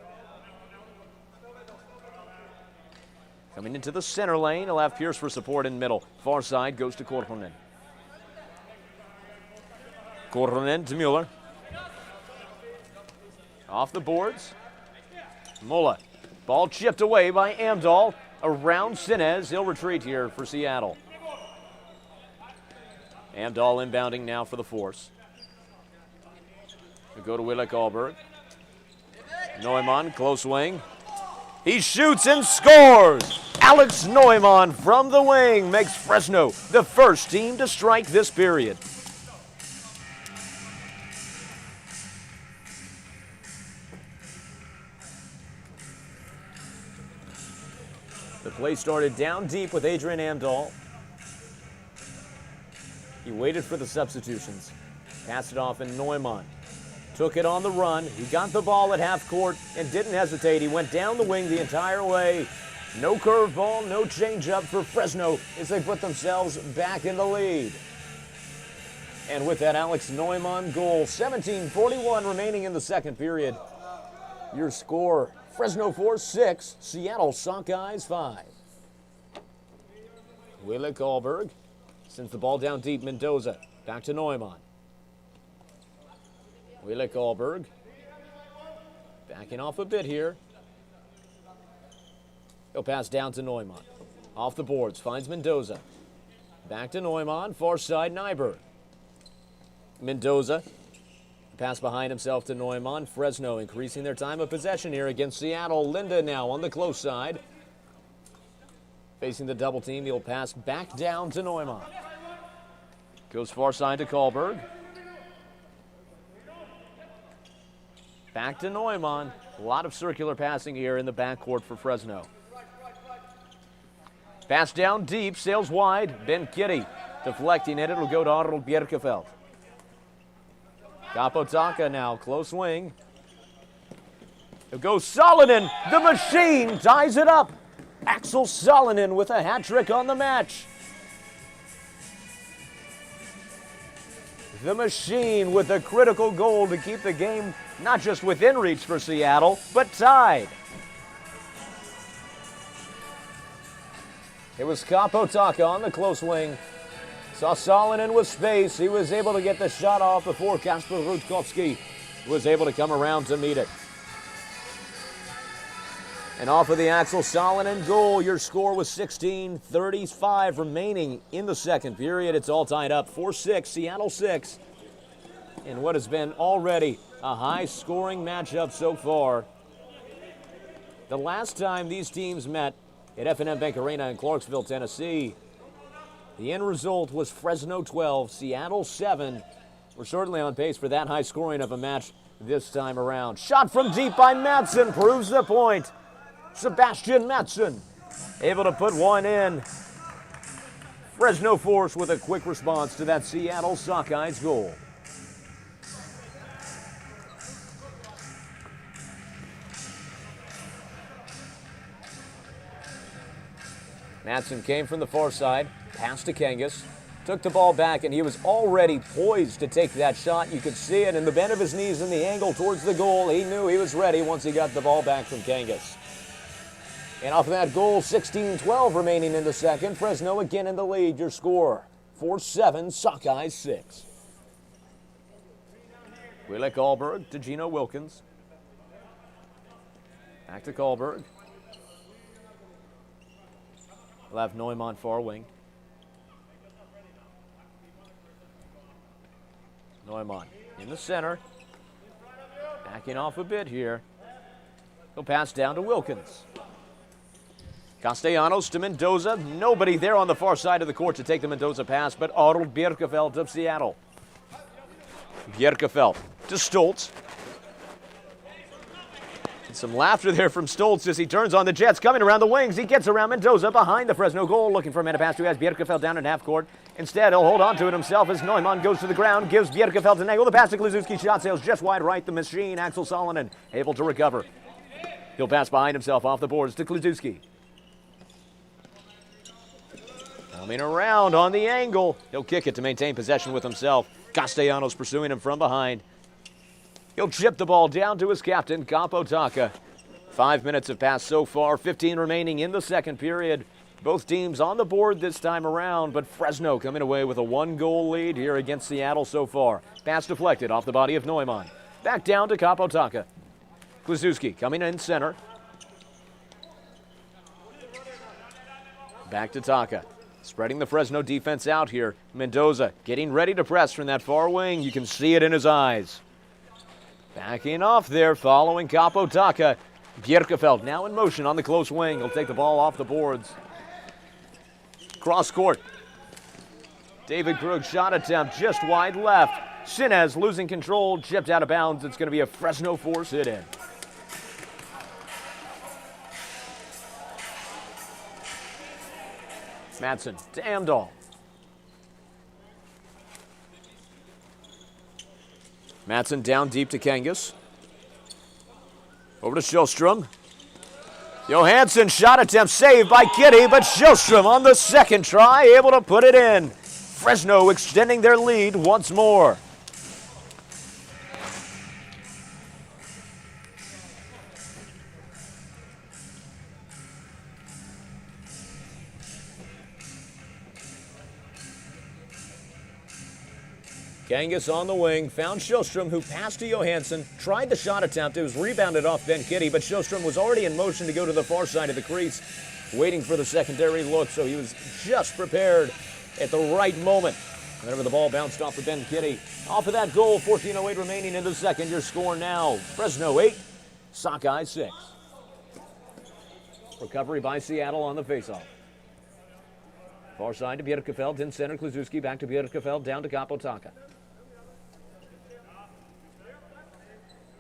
Coming into the center lane, he'll have Pierce for support in middle. Far side goes to Korhonen. Korhonen to Mueller. Off the boards. Mulla. Ball chipped away by Amdahl. Around Sinez. He'll retreat here for Seattle. Amdahl inbounding now for the Force. We go to Wille Gallberg. Neumann, close wing. He shoots and scores! Alex Neumann from the wing makes Fresno the first team to strike this period. The play started down deep with Adrian Amdahl. He waited for the substitutions. Passed it off, and Neumann took it on the run. He got the ball at half court and didn't hesitate. He went down the wing the entire way. No curveball, no changeup for Fresno as they put themselves back in the lead. And with that Alex Neumann goal, 17:41 remaining in the second period. Your score, Fresno Force 6, Seattle Sockeyes 5. Wille Gallberg sends the ball down deep. Mendoza back to Neumann. Wille Gallberg backing off a bit here. He'll pass down to Neumann. Off the boards, finds Mendoza. Back to Neumann, far side Nyberg. Mendoza, pass behind himself to Neumann. Fresno increasing their time of possession here against Seattle. Linda now on the close side. Facing the double team, he'll pass back down to Neumann. Goes far side to Gallberg. Back to Neumann. A lot of circular passing here in the backcourt for Fresno. Pass down deep, sails wide. Ben Kitty deflecting it. It'll go to Arnold Bjerkefelt. Kapotaka now, close wing. It'll go Salonen. The machine ties it up. Axel Salonen with a hat trick on the match. The machine with a critical goal to keep the game not just within reach for Seattle, but tied. It was Kapotaka on the close wing. Saw Salonen with space. He was able to get the shot off before Kasper Rutkowski was able to come around to meet it. And off of the Axel Salonen goal, your score was 16:35 remaining in the second period. It's all tied up 4-6, Seattle 6. In what has been already a high-scoring matchup so far. The last time these teams met at F&M Bank Arena in Clarksville, Tennessee, the end result was Fresno 12, Seattle 7. We're certainly on pace for that high scoring of a match this time around. Shot from deep by Matson proves the point. Sebastian Matson able to put one in. Fresno Force with a quick response to that Seattle Sockeyes goal. Matson came from the far side, passed to Kangas, took the ball back, and he was already poised to take that shot. You could see it in the bend of his knees and the angle towards the goal. He knew he was ready once he got the ball back from Kangas. And off of that goal, 16-12 remaining in the second. Fresno again in the lead. Your score, 4-7, Sockeyes 6. Wheelik Allberg to Gino Wilkins. Back to Kallberg. We'll have Neumann far wing. Neumann in the center. Backing off a bit here. He'll pass down to Wilkins. Castellanos to Mendoza. Nobody there on the far side of the court to take the Mendoza pass, but Otto Bjerkefeld of Seattle. Bjerkefeld to Stoltz. Some laughter there from Stoltz as he turns on the Jets, coming around the wings. He gets around Mendoza behind the Fresno goal, looking for a man to pass to. He has Bjerkefeld down in half court. Instead, he'll hold on to it himself as Neumann goes to the ground, gives Bjerkefeld an angle. The pass to Kluszewski. Shot sails just wide right. The machine, Axel Salonen, able to recover. He'll pass behind himself off the boards to Kluszewski. Coming around on the angle. He'll kick it to maintain possession with himself. Castellanos pursuing him from behind. He'll chip the ball down to his captain, Kaapo Taka. 5 minutes have passed so far, 15 remaining in the second period. Both teams on the board this time around, but Fresno coming away with a 1-goal lead here against Seattle so far. Pass deflected off the body of Neumann. Back down to Kaapo Taka. Kluszewski coming in center. Back to Taka. Spreading the Fresno defense out here. Mendoza getting ready to press from that far wing. You can see it in his eyes. Backing off there, following Kaapo Taka. Bjerkefeld now in motion on the close wing. He'll take the ball off the boards. Cross court. David Krug shot attempt just wide left. Sinez losing control, chipped out of bounds. It's going to be a Fresno Force hit in. Matson to Amdahl. Matson down deep to Kangas. Over to Sjöström. Johansson shot attempt saved by Kitty, but Sjöström on the second try able to put it in. Fresno extending their lead once more. Kangas on the wing, found Sjöström, who passed to Johansson, tried the shot attempt. It was rebounded off Ben Kitty, but Sjöström was already in motion to go to the far side of the crease, waiting for the secondary look, so he was just prepared at the right moment. Whenever the ball bounced off of Ben Kitty. Off of that goal, 14:08 remaining in the second. Your score now, Fresno 8, Sockeyes 6. Recovery by Seattle on the faceoff. Far side to Bjerkefeld, in center, Kluszewski back to Bjerkefeld, down to Kaapo Taka.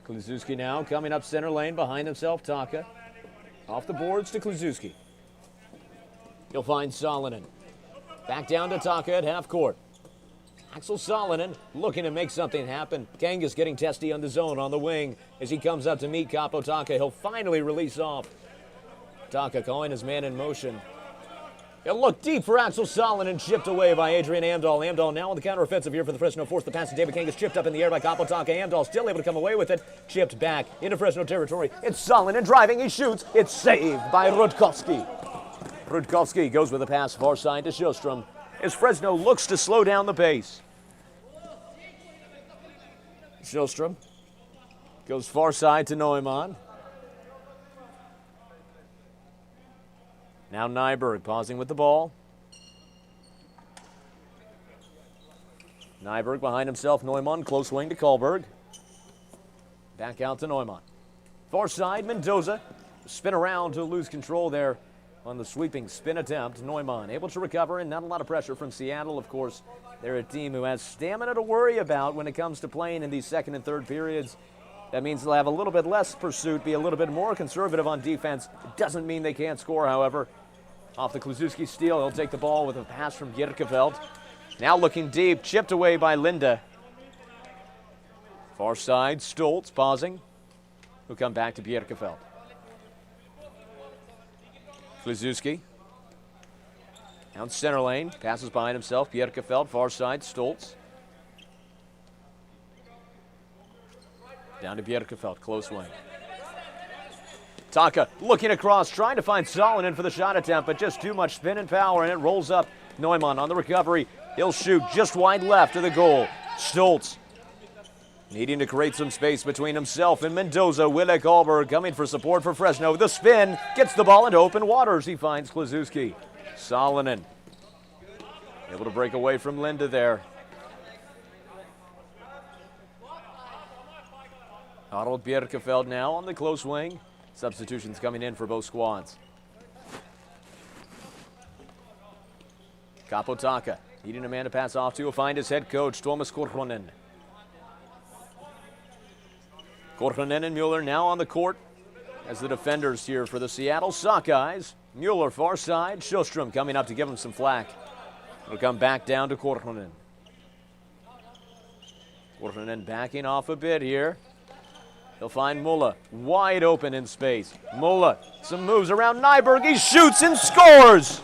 Kluszewski now coming up center lane behind himself, Taka. Off the boards to Kluszewski. He'll find Salonen. Back down to Taka at half court. Axel Salonen looking to make something happen. Kangas getting testy on the zone on the wing as he comes up to meet Kaapo Taka. He'll finally release off. Taka calling his man in motion. He'll look deep for Axel Salonen, chipped away by Adrian Amdahl. Amdahl now on the counteroffensive here for the Fresno Force. The pass to David Kangas, chipped up in the air by Kaapo Taka. Amdahl still able to come away with it. Chipped back into Fresno territory. It's Salonen driving. He shoots. It's saved by Rutkowski. Rutkowski goes with a pass far side to Sjöström as Fresno looks to slow down the pace. Sjöström Goes far side to Neumann. Now Nyberg pausing with the ball. Nyberg behind himself, Neumann, close wing to Karlberg. Back out to Neumann. Far side, Mendoza. Spin around to lose control there on the sweeping spin attempt. Neumann able to recover, and not a lot of pressure from Seattle. Of course, they're a team who has stamina to worry about when it comes to playing in these second and third periods. That means they'll have a little bit less pursuit, be a little bit more conservative on defense. It doesn't mean they can't score, however. Off the Kluszewski steal, he'll take the ball with a pass from Bjerkeveld. Now looking deep, chipped away by Linde. Far side, Stoltz pausing. He'll come back to Bjerkeveld. Kluszewski. Down center lane, passes behind himself. Bjerkeveld, far side, Stoltz. Down to Bjerkeveld, close wing. Taka looking across, trying to find Salonen for the shot attempt, but just too much spin and power, and it rolls up. Neumann on the recovery. He'll shoot just wide left of the goal. Stoltz needing to create some space between himself and Mendoza. Wille Karlberg coming for support for Fresno. The spin gets the ball into open waters. He finds Kluszewski. Salonen able to break away from Linde there. Harold Bjerkeveld now on the close wing. Substitutions coming in for both squads. Kapotaka needing a man to pass off to. Will find his head coach, Tuomas Korhonen. Korhonen and Mueller now on the court as the defenders here for the Seattle Sockeyes. Mueller far side. Sjöström coming up to give him some flack. It'll come back down to Korhonen. Korhonen backing off a bit here. He'll find Mulla wide open in space. Mulla, some moves around Nyberg. He shoots and scores!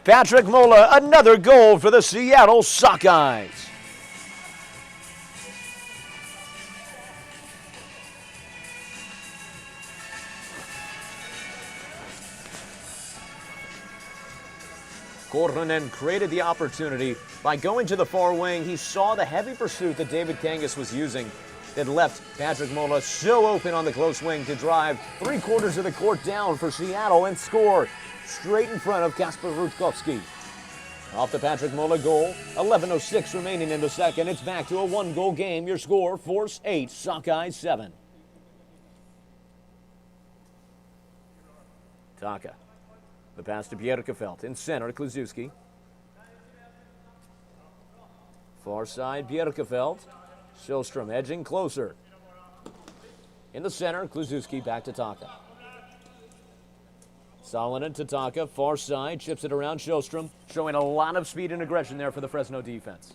Patrick Mulla, another goal for the Seattle Sockeyes. Korhonen created the opportunity by going to the far wing. He saw the heavy pursuit that David Kangas was using that left Patrick Mulla so open on the close wing to drive 3/4 of the court down for Seattle and score straight in front of Kasper Rutkowski. Off the Patrick Mulla goal, 11:06 remaining in the second. It's back to a one-goal game. Your score, Force 8, Sockeyes 7. Taka. The pass to Bjerkeveld in center, Kluszewski. Far side, Bjerkeveld. Sjöström edging closer. In the center, Kluszewski back to Taka. Salonen to Taka, far side, chips it around Sjöström, showing a lot of speed and aggression there for the Fresno defense.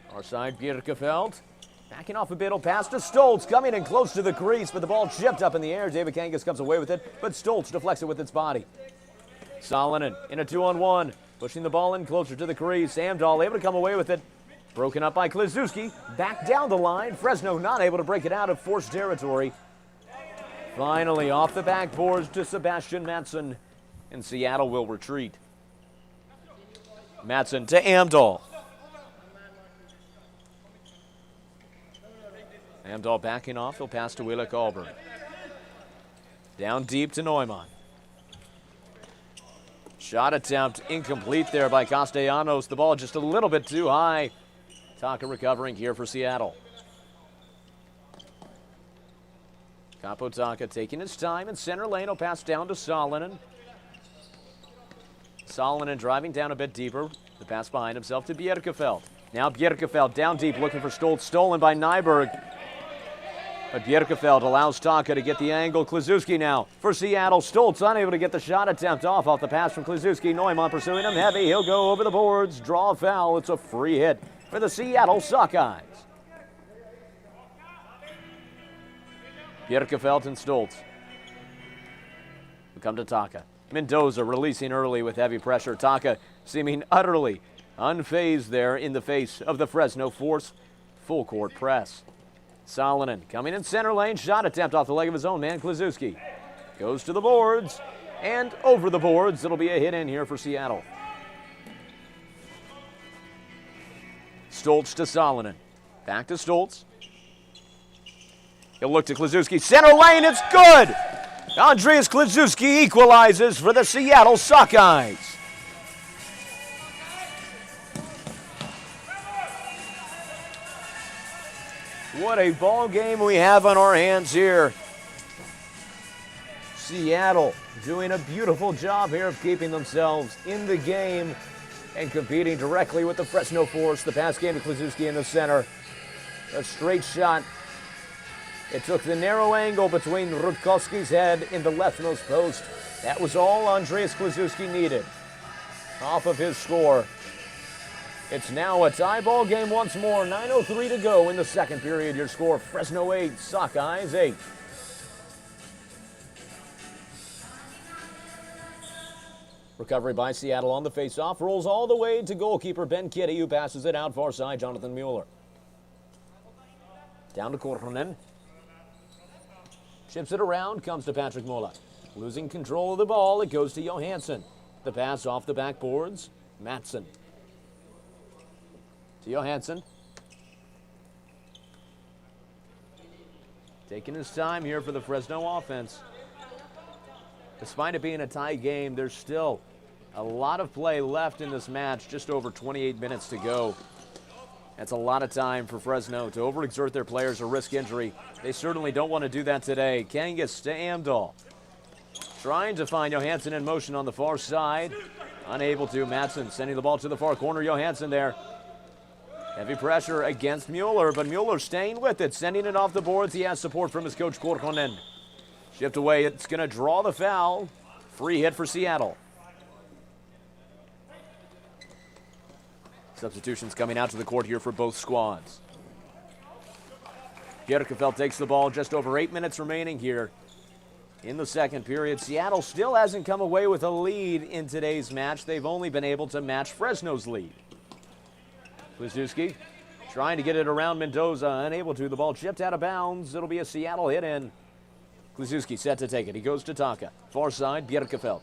Far side, Bjerkeveld. Backing off a bit, he'll pass to Stoltz, coming in close to the crease, but the ball chipped up in the air. David Kangas comes away with it, but Stoltz deflects it with its body. Salonen in a 2-on-1, pushing the ball in closer to the crease. Amdahl able to come away with it. Broken up by Kluszewski. Back down the line. Fresno not able to break it out of forced territory. Finally off the backboards to Sebastian Mattsson, and Seattle will retreat. Mattsson to Amdahl. Amdahl backing off. He'll pass to Wille Karlberg. Down deep to Neumann. Shot attempt incomplete there by Castellanos. The ball just a little bit too high. Taka recovering here for Seattle. Kapotaka taking his time in center lane. He'll pass down to Salonen. Salonen driving down a bit deeper. The pass behind himself to Bjerkeveld. Now Bjerkeveld down deep looking for Stoltz. Stolen by Nyberg. But Bjerkeveld allows Taka to get the angle. Kluszewski now for Seattle. Stoltz unable to get the shot attempt off the pass from Kluszewski. Neumann pursuing him heavy. He'll go over the boards. Draw a foul. It's a free hit for the Seattle Sockeyes. Bjerkeveld and Stoltz. We come to Taka. Mendoza releasing early with heavy pressure. Taka seeming utterly unfazed there in the face of the Fresno Force full court press. Salonen coming in center lane. Shot attempt off the leg of his own man, Kluszewski. Goes to the boards and over the boards. It'll be a hit in here for Seattle. Stoltz to Salonen. Back to Stoltz. He'll look to Klaszewski. Center lane, it's good! Andreas Klaszewski equalizes for the Seattle Sockeyes. What a ball game we have on our hands here. Seattle doing a beautiful job here of keeping themselves in the game and competing directly with the Fresno Force. The pass game to Klaszewski in the center. A straight shot. It took the narrow angle between Rutkowski's head in the leftmost post. That was all Andreas Klaszewski needed. Off of his score. It's now a tie ball game once more. 9:03 to go in the second period. Your score, Fresno 8, Sockeyes 8. Recovery by Seattle on the faceoff. Rolls all the way to goalkeeper Ben Kitty, who passes it out far side, Jonathan Mueller. Down to Korhonen. Chips it around, comes to Patrick Mola. Losing control of the ball, it goes to Johansson. The pass off the backboards, Matson. To Johansson. Taking his time here for the Fresno offense. Despite it being a tie game, there's still a lot of play left in this match, just over 28 minutes to go. That's a lot of time for Fresno to overexert their players or risk injury. They certainly don't want to do that today. Kangas to Amdahl. Trying to find Johansson in motion on the far side. Unable to. Matson sending the ball to the far corner. Johansson there. Heavy pressure against Mueller, but Mueller staying with it, sending it off the boards. He has support from his coach, Korhonen. Shift away. It's going to draw the foul. Free hit for Seattle. Substitutions coming out to the court here for both squads. Bjerkefeld takes the ball, just over 8 minutes remaining here in the second period. Seattle still hasn't come away with a lead in today's match. They've only been able to match Fresno's lead. Klaszewski trying to get it around Mendoza, unable to. The ball chipped out of bounds. It'll be a Seattle hit in. Klaszewski set to take it. He goes to Taka. Far side, Bjerkefeld.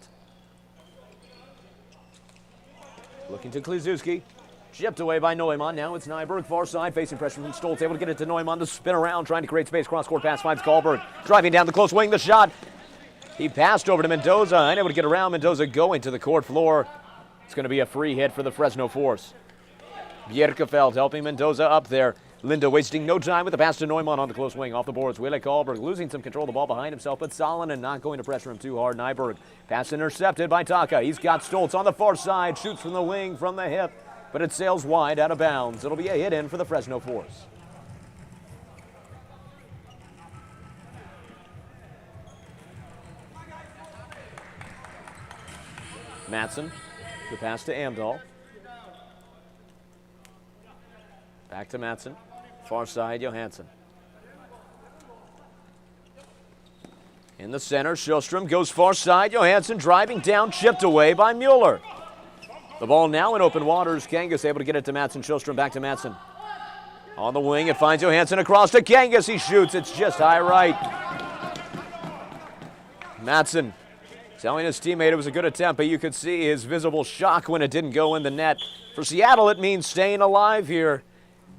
Looking to Klaszewski. Chipped away by Neumann. Now it's Nyberg. Far side, facing pressure from Stoltz. Able to get it to Neumann. The spin around, trying to create space. Cross-court pass finds Karlberg. Driving down the close wing. The shot. He passed over to Mendoza. Unable to get around. Mendoza going to the court floor. It's going to be a free hit for the Fresno Force. Bjerkefeld helping Mendoza up there. Linda wasting no time with the pass to Neumann on the close wing. Off the boards, Wille Karlberg losing some control of the ball behind himself, but Salonen not going to pressure him too hard. Nyberg, pass intercepted by Taka. He's got Stoltz on the far side, shoots from the wing, from the hip, but it sails wide out of bounds. It'll be a hit in for the Fresno Force. Matson, the pass to Amdahl. Back to Matson. Far side, Johansson. In the center, Sjöström goes far side. Johansson driving down, chipped away by Mueller. The ball now in open waters. Kangas able to get it to Matson. Sjöström back to Matson. On the wing, it finds Johansson across to Kangas. He shoots. It's just high right. Matson telling his teammate it was a good attempt, but you could see his visible shock when it didn't go in the net. For Seattle, it means staying alive here.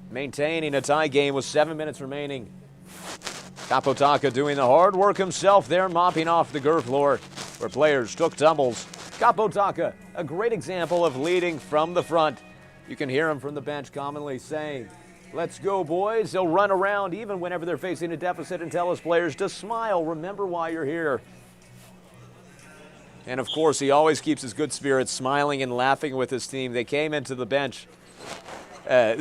Maintaining a tie game with 7 minutes remaining. Kapotaka doing the hard work himself there, mopping off the GUR floor where players took tumbles. Kapotaka, a great example of leading from the front. You can hear him from the bench commonly saying, "Let's go, boys." He'll run around even whenever they're facing a deficit and tell his players to smile. Remember why you're here. And of course, he always keeps his good spirits, smiling and laughing with his team. They came into the bench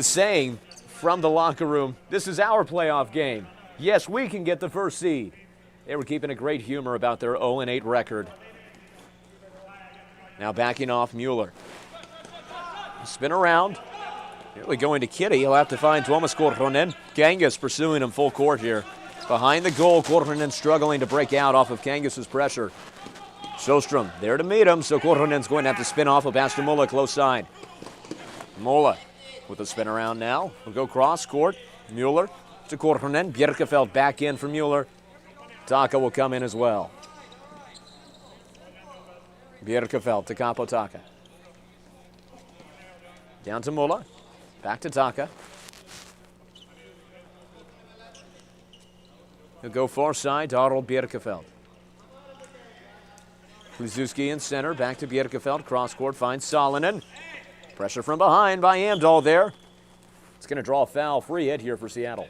saying from the locker room, "This is our playoff game. Yes, we can get the first seed." They were keeping a great humor about their 0-8 record. Now backing off Mueller. Spin around. Nearly going to Kitty. He'll have to find Tuomas Korhonen. Kangas pursuing him full court here. Behind the goal, Korhonen struggling to break out off of Kangas' pressure. Sjöström there to meet him, so Korhonen's going to have to spin off a pass to Mola close side. Mola with a spin around now. We'll go cross court. Mueller to Korhonen. Bjerkefeld back in for Mueller. Taka will come in as well. Bjerkefeld to Kapotaka. Down to Mola. Back to Taka. He'll go far side to Arnold Bjerkefeld. Kluszewski in center, back to Bjerkefeld. Cross court finds Salonen. Pressure from behind by Amdahl there. It's going to draw a foul. Free hit here for Seattle.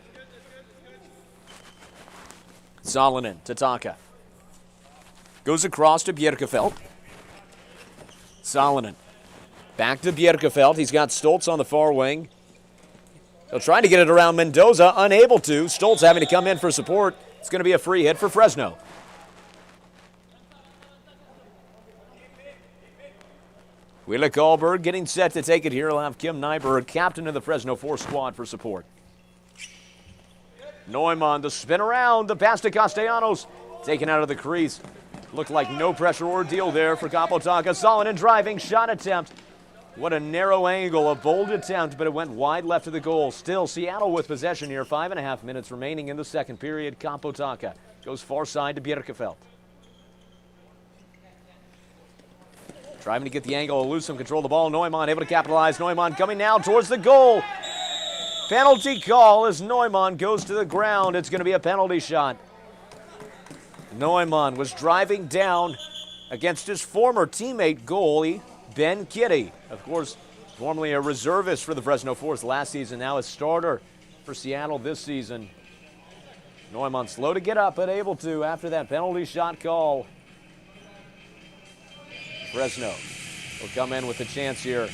Salonen to Taka. Goes across to Bjerkefeld. Salonen. Back to Bjerkefeld. He's got Stoltz on the far wing. He'll try to get it around Mendoza. Unable to. Stoltz having to come in for support. It's going to be a free hit for Fresno. Wille Karlberg getting set to take it here. He'll have Kim Nyberg, captain of the Fresno 4 squad, for support. Neumann, the spin around, the pass to Castellanos. Taken out of the crease. Looked like no pressure ordeal there for Kapotaka. Salonen driving, shot attempt. What a narrow angle, a bold attempt, but it went wide left of the goal. Still, Seattle with possession here. 5.5 minutes remaining in the second period. Kapotaka goes far side to Bjerkefeld. Trying to get the angle, lose some control of the ball. Neumann able to capitalize. Neumann coming now towards the goal. Penalty call as Neumann goes to the ground. It's going to be a penalty shot. Neumann was driving down against his former teammate goalie, Ben Kitty. Of course, formerly a reservist for the Fresno Force last season, now a starter for Seattle this season. Neumann slow to get up, but able to after that penalty shot call. Fresno will come in with a chance here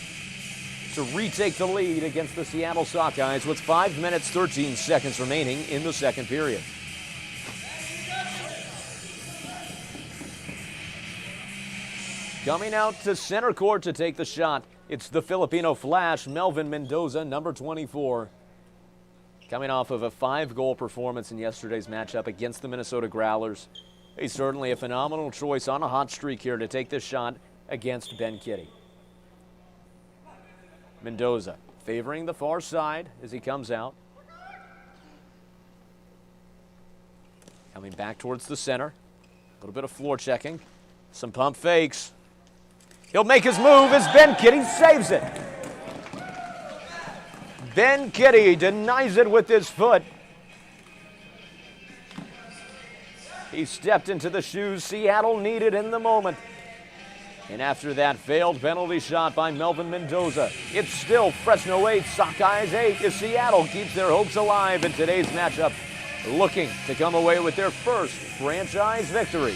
to retake the lead against the Seattle Sockeyes with 5 minutes, 13 seconds remaining in the second period. Coming out to center court to take the shot, it's the Filipino Flash, Melvin Mendoza, number 24. Coming off of a 5-goal performance in yesterday's matchup against the Minnesota Growlers. He's certainly a phenomenal choice on a hot streak here to take this shot against Ben Kitty. Mendoza favoring the far side as he comes out. Coming back towards the center. A little bit of floor checking. Some pump fakes. He'll make his move as Ben Kitty saves it. Ben Kitty denies it with his foot. He stepped into the shoes Seattle needed in the moment. And after that failed penalty shot by Melvin Mendoza, it's still Fresno 8, Sockeyes 8 as Seattle keeps their hopes alive in today's matchup, looking to come away with their first franchise victory.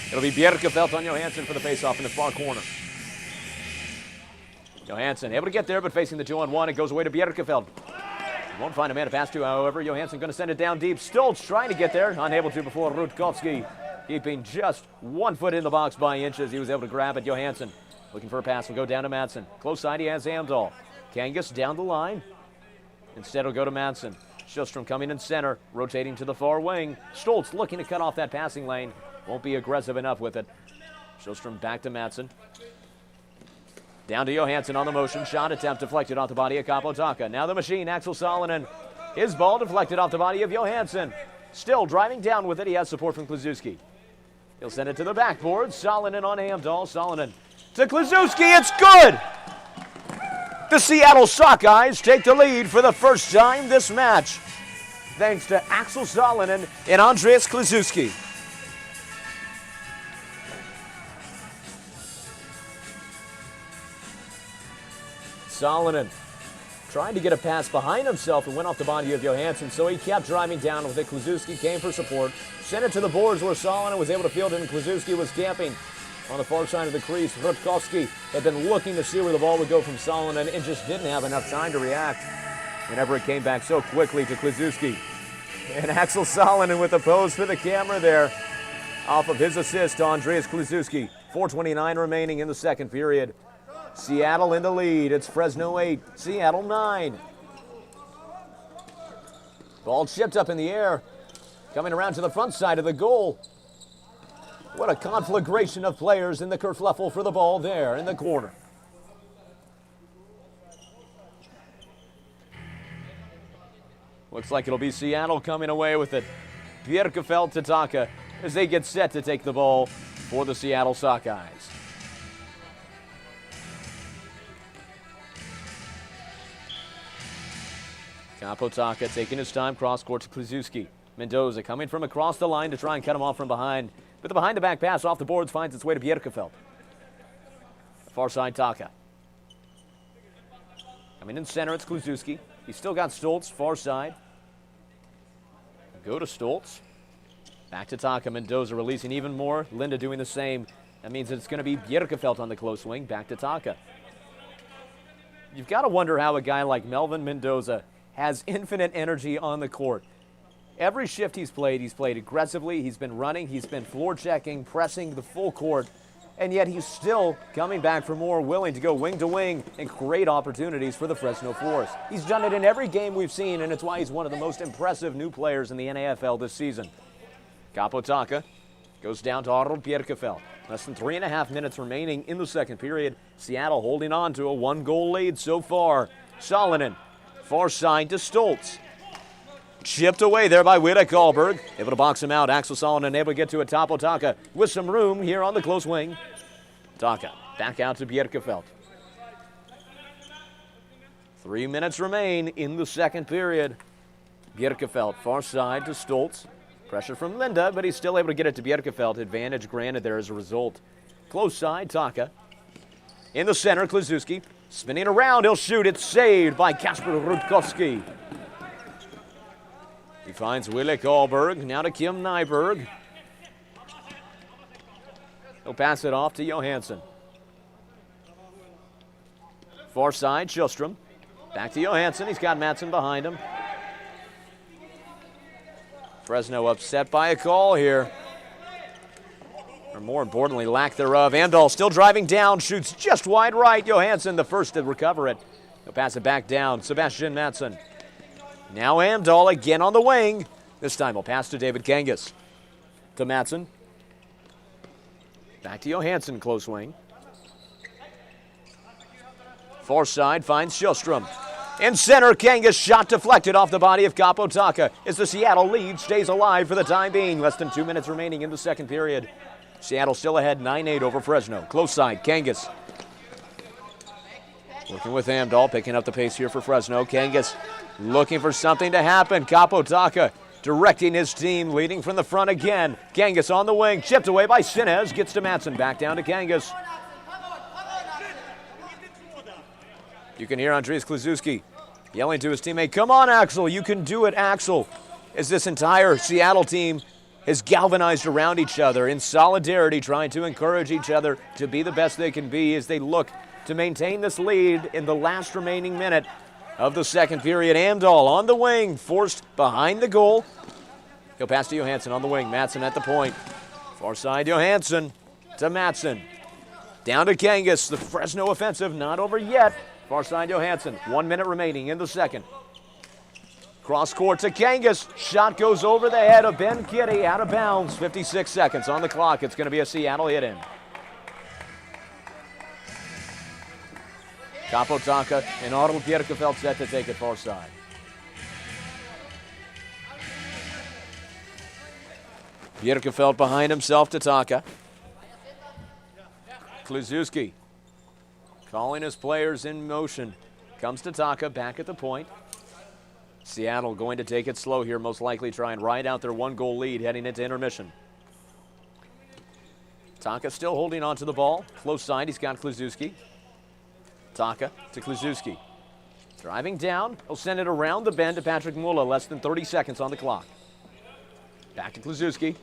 It'll be Bjerkefeld on Johansson for the faceoff in the far corner. Johansson able to get there, but facing the 2-on-1, it goes away to Bjerkefeld. Won't find a man to pass to, however. Johansson going to send it down deep. Stoltz trying to get there, unable to before Rutkowski. Keeping just 1 foot in the box by inches. He was able to grab it. Johansson looking for a pass. Will go down to Madsen. Close side, he has Amdahl. Kangas down the line. Instead, will go to Madsen. Sjöström coming in center, rotating to the far wing. Stoltz looking to cut off that passing lane. Won't be aggressive enough with it. Sjöström back to Madsen. Down to Johansson on the motion. Shot attempt deflected off the body of Kapotaka. Now the machine, Axel Salonen. His ball deflected off the body of Johansson. Still driving down with it. He has support from Kluszewski. He'll send it to the backboard. Salonen on Amdahl. Salonen to Kluszewski. It's good! The Seattle Sockeyes take the lead for the first time this match, thanks to Axel Salonen and Andreas Kluszewski. Salonen trying to get a pass behind himself and went off the body of Johansson, so he kept driving down with it. Kluszewski came for support, sent it to the boards where Salonen was able to field it, and Kluszewski was camping on the far side of the crease. Rutkowski had been looking to see where the ball would go from Salonen and just didn't have enough time to react whenever it came back so quickly to Kluszewski. And Axel Salonen with the pose for the camera there off of his assist to Andreas Kluszewski. 4:29 remaining in the second period. Seattle in the lead. It's Fresno 8, Seattle 9. Ball chipped up in the air, coming around to the front side of the goal. What a conflagration of players in the kerfluffle for the ball there in the corner. Looks like it'll be Seattle coming away with it. Bjerkefeld to Taka as they get set to take the ball for the Seattle Sockeyes. Kapotaka taking his time, cross court to Kluszewski. Mendoza coming from across the line to try and cut him off from behind. But the behind-the-back pass off the boards finds its way to Bjerkefeld. Far side, Taka. Coming in center, it's Kluszewski. He's still got Stoltz, far side. Go to Stoltz. Back to Taka. Mendoza releasing even more. Linda doing the same. That means it's going to be Bjerkefeld on the close wing. Back to Taka. You've got to wonder how a guy like Melvin Mendoza has infinite energy on the court. Every shift he's played aggressively. He's been running. He's been floor checking, pressing the full court. And yet he's still coming back for more, willing to go wing to wing and create opportunities for the Fresno Force. He's done it in every game we've seen, and it's why he's one of the most impressive new players in the NAFL this season. Kapotaka goes down to Otto Bjerkefeld. Less than 3.5 minutes remaining in the second period. Seattle holding on to a 1-goal lead so far. Salonen, far side to Stoltz. Chipped away there by Wida Karlberg. Able to box him out. Axel Salonen able to get to a Kapotaka with some room here on the close wing. Taka back out to Bjerkefeld. 3 minutes remain in the second period. Bjerkefeld far side to Stoltz. Pressure from Linda, but he's still able to get it to Bjerkefeld. Advantage granted there as a result. Close side, Taka. In the center, Kluszewski. Spinning around, he'll shoot. It's saved by Kasper Rutkowski. He finds Wille Karlberg, now to Kim Nyberg. He'll pass it off to Johansson. Far side, Sjöström. Back to Johansson, he's got Mattsson behind him. Fresno upset by a call here. Or more importantly, lack thereof. Amdahl still driving down, shoots just wide right. Johansson the first to recover it. He'll pass it back down, Sebastian Mattsson. Now Amdahl again on the wing. This time he'll pass to David Kangas. To Mattsson. Back to Johansson, close wing. Far side finds Sjöström. In center, Kangas shot deflected off the body of Kapotaka as the Seattle lead stays alive for the time being. Less than 2 minutes remaining in the second period. Seattle still ahead 9-8 over Fresno. Close side, Kangas. Working with Amdahl, picking up the pace here for Fresno. Kangas looking for something to happen. Kapotaka directing his team, leading from the front again. Kangas on the wing, chipped away by Sinez. Gets to Mattsson, back down to Kangas. You can hear Andreas Kluszewski yelling to his teammate, "Come on, Axel, you can do it, Axel." As this entire Seattle team has galvanized around each other in solidarity, trying to encourage each other to be the best they can be as they look to maintain this lead in the last remaining minute of the second period. Amdahl on the wing, forced behind the goal. He'll pass to Johansson on the wing. Mattsson at the point. Far side, Johansson to Mattsson. Down to Kangas. The Fresno offensive not over yet. Far side, Johansson. 1 minute remaining in the second. Cross court to Kangas. Shot goes over the head of Ben Kitty, out of bounds. 56 seconds on the clock. It's going to be a Seattle hit-in. Kapotaka and Otto Bjerkefeld set to take it far side. Bjerkefeld behind himself to Taka. Kluszewski calling his players in motion. Comes to Taka, back at the point. Seattle going to take it slow here, most likely try and ride out their 1-goal lead heading into intermission. Taka still holding on to the ball. Close side, he's got Kluszewski. Taka to Kluszewski. Driving down, he'll send it around the bend to Patrick Mulla. Less than 30 seconds on the clock. Back to Kluszewski.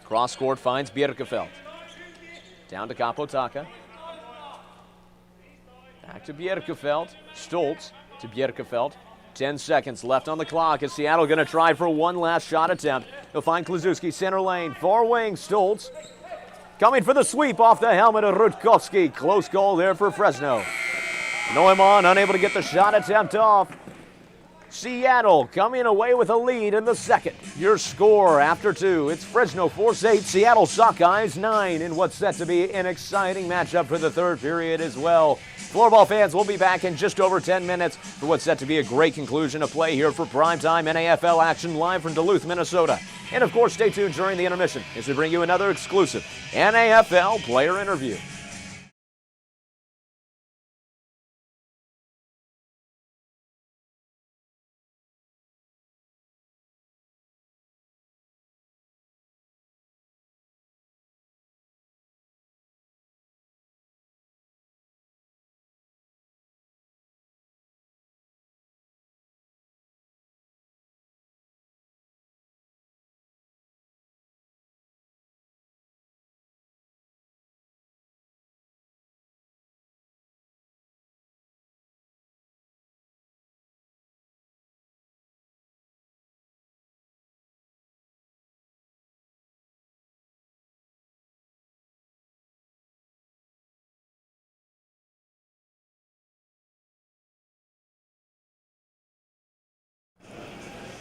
Cross court finds Bjerkefeld. Down to Kapotaka. Back to Bjerkefeld. Stoltz to Bjerkefeld. 10 seconds left on the clock. Is Seattle going to try for one last shot attempt? They'll find Kluszewski, center lane, far wing, Stoltz. Coming for the sweep off the helmet of Rutkowski. Close goal there for Fresno. Neumann unable to get the shot attempt off. Seattle coming away with a lead in the second. Your score after two. It's Fresno Force 8, Seattle Sockeyes 9 in what's set to be an exciting matchup for the third period as well. Floorball fans, we'll be back in just over 10 minutes for what's set to be a great conclusion of play here for primetime NAFL action live from Duluth, Minnesota. And of course, stay tuned during the intermission as we bring you another exclusive NAFL player interview.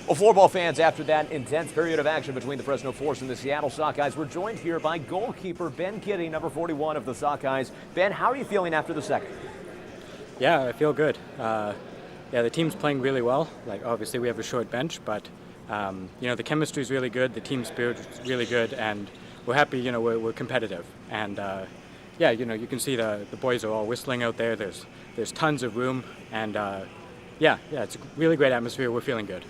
Well, floorball fans, after that intense period of action between the Fresno Force and the Seattle Sockeyes, we're joined here by goalkeeper Ben Kitty, number 41 of the Sockeyes. Ben, how are you feeling after the second? Yeah, I feel good. The team's playing really well. Like, obviously, we have a short bench, but the chemistry is really good. The team spirit is really good, and we're happy. We're competitive, and you can see the boys are all whistling out there. There's tons of room, and it's a really great atmosphere. We're feeling good.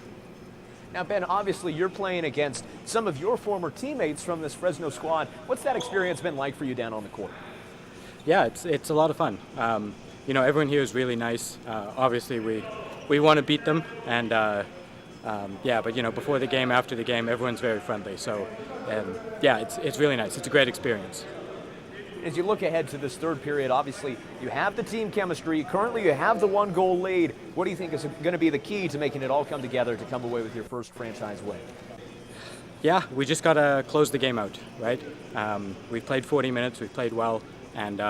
Now, Ben, obviously you're playing against some of your former teammates from this Fresno squad. What's that experience been like for you down on the court? Yeah, it's a lot of fun. Everyone here is really nice. Obviously, we want to beat them, and but before the game, after the game, everyone's very friendly. So, it's really nice. It's a great experience. As you look ahead to this third period, obviously you have the team chemistry. Currently, you have the 1-goal lead. What do you think is going to be the key to making it all come together to come away with your first franchise win? Yeah, we just got to close the game out, right? We've played 40 minutes. We've played well, and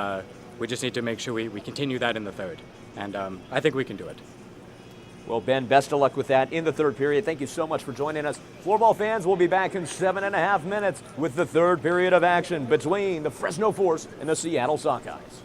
we just need to make sure we continue that in the third. And I think we can do it. Well, Ben, best of luck with that in the third period. Thank you so much for joining us. Floorball fans, will be back in 7.5 minutes with the third period of action between the Fresno Force and the Seattle Sockeyes.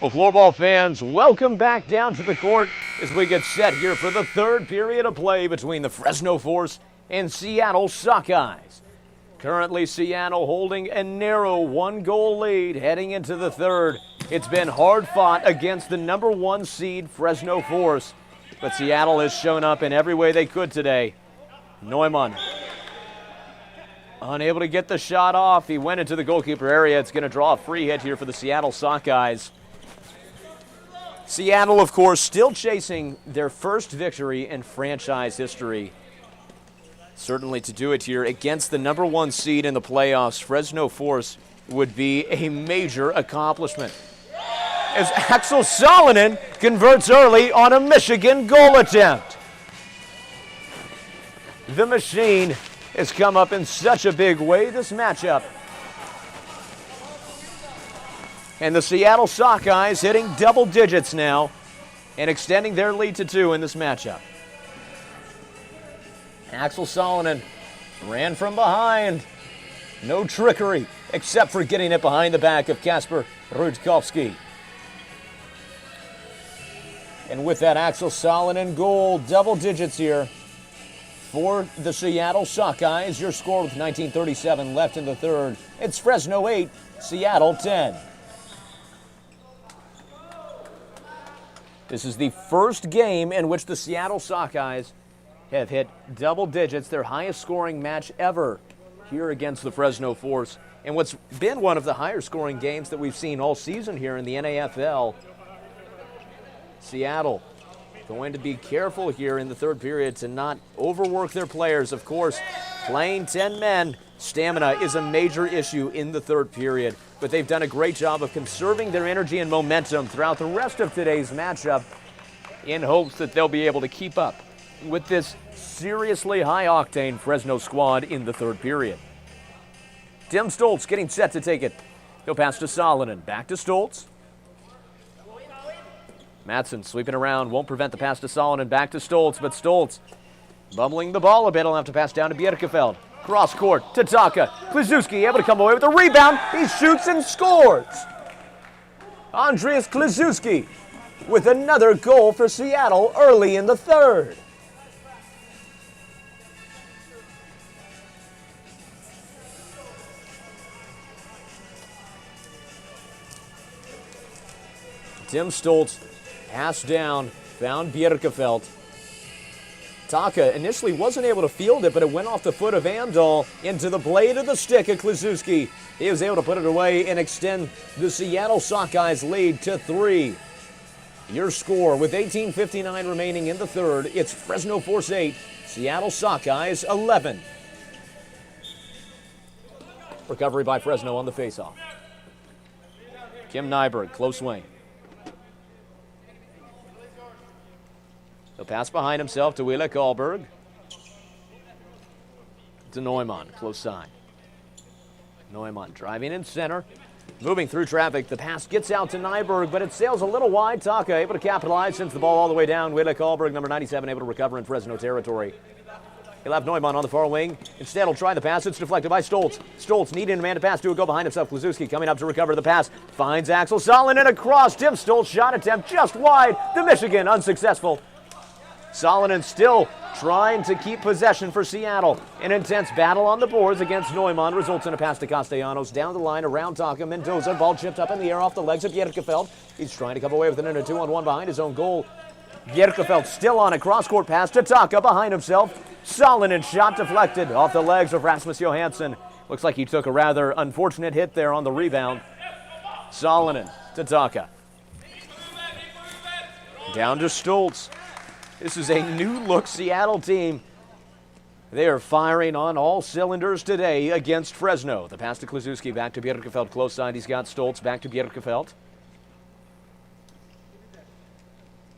Well, Floorball fans, welcome back down to the court as we get set here for the third period of play between the Fresno Force and Seattle Sockeyes. Currently, Seattle holding a narrow one-goal lead heading into the third. It's been hard fought against the number 1 seed Fresno Force, but Seattle has shown up in every way they could today. Neumann unable to get the shot off. He went into the goalkeeper area. It's going to draw a free hit here for the Seattle Sockeyes. Seattle, of course, still chasing their first victory in franchise history. Certainly to do it here against the number 1 seed in the playoffs, Fresno Force, would be a major accomplishment. As Axel Salonen converts early on a Michigan goal attempt. The machine has come up in such a big way this matchup. And the Seattle Sockeyes hitting double digits now and extending their lead to 2 in this matchup. Axel Salonen ran from behind. No trickery except for getting it behind the back of Kasper Rudkowski. And with that Axel Salonen goal, double digits here for the Seattle Sockeyes. Your score with 19:37 left in the third. It's Fresno 8, Seattle 10. This is the first game in which the Seattle Sockeyes have hit double digits, their highest scoring match ever here against the Fresno Force. And what's been one of the higher scoring games that we've seen all season here in the NAFL. Seattle going to be careful here in the third period to not overwork their players. Of course, playing 10 men, stamina is a major issue in the third period, but they've done a great job of conserving their energy and momentum throughout the rest of today's matchup in hopes that they'll be able to keep up with this seriously high-octane Fresno squad in the third period. Tim Stoltz getting set to take it. He'll pass to Salonen. Back to Stoltz. Madsen sweeping around, won't prevent the pass to Salonen. Back to Stoltz, but Stoltz bumbling the ball a bit. He'll have to pass down to Bjerkefeld. Cross court to Taka. Kliszewski able to come away with a rebound. He shoots and scores. Andreas Kliszewski with another goal for Seattle early in the third. Tim Stoltz passed down, found Bjerkefeld. Taka initially wasn't able to field it, but it went off the foot of Andal into the blade of the stick of Kliszewski. He was able to put it away and extend the Seattle Sockeyes lead to 3. Your score with 18:59 remaining in the third, it's Fresno Force 8, Seattle Sockeyes 11. Recovery by Fresno on the faceoff. Kim Nyberg, close swing. He'll pass behind himself to Wille Karlberg. To Neumann, close side. Neumann driving in center. Moving through traffic, the pass gets out to Nyberg, but it sails a little wide. Taka able to capitalize, sends the ball all the way down. Wille Karlberg, number 97, able to recover in Fresno territory. He'll have Neumann on the far wing. Instead, he'll try the pass. It's deflected by Stoltz. Stoltz needing a man to pass to a go behind himself. Kliszewski coming up to recover the pass. Finds Axel Salonen across. Tim Stoltz shot attempt just wide. The Michigan unsuccessful. Salonen still trying to keep possession for Seattle. An intense battle on the boards against Neumann results in a pass to Castellanos. Down the line around Taka. Mendoza, ball chipped up in the air off the legs of Bjerkefeld. He's trying to come away with it in a 2-on-1 behind his own goal. Bjerkefeld still on a cross-court pass to Taka behind himself. Salonen shot deflected off the legs of Rasmus Johansson. Looks like he took a rather unfortunate hit there on the rebound. Salonen to Taka. Down to Stoltz. This is a new-look Seattle team. They are firing on all cylinders today against Fresno. The pass to Kliszewski, back to Bjerkefeld, close side. He's got Stoltz, back to Bjerkefeld.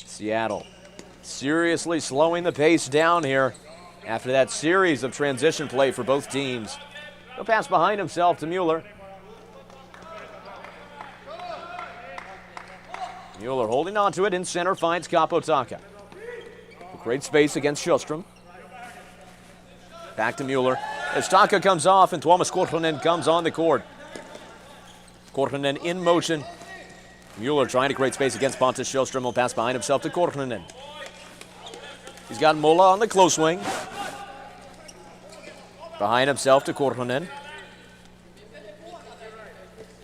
Seattle seriously slowing the pace down here after that series of transition play for both teams. He'll pass behind himself to Mueller. Mueller holding on to it in center, finds Capo Taka. Great space against Sjöström. Back to Mueller. As Taka comes off and Tuomas Korhonen comes on the court. Korhonen in motion. Mueller trying to create space against Pontus Sjöström. Will pass behind himself to Korhonen. He's got Mulla on the close wing. Behind himself to Korhonen.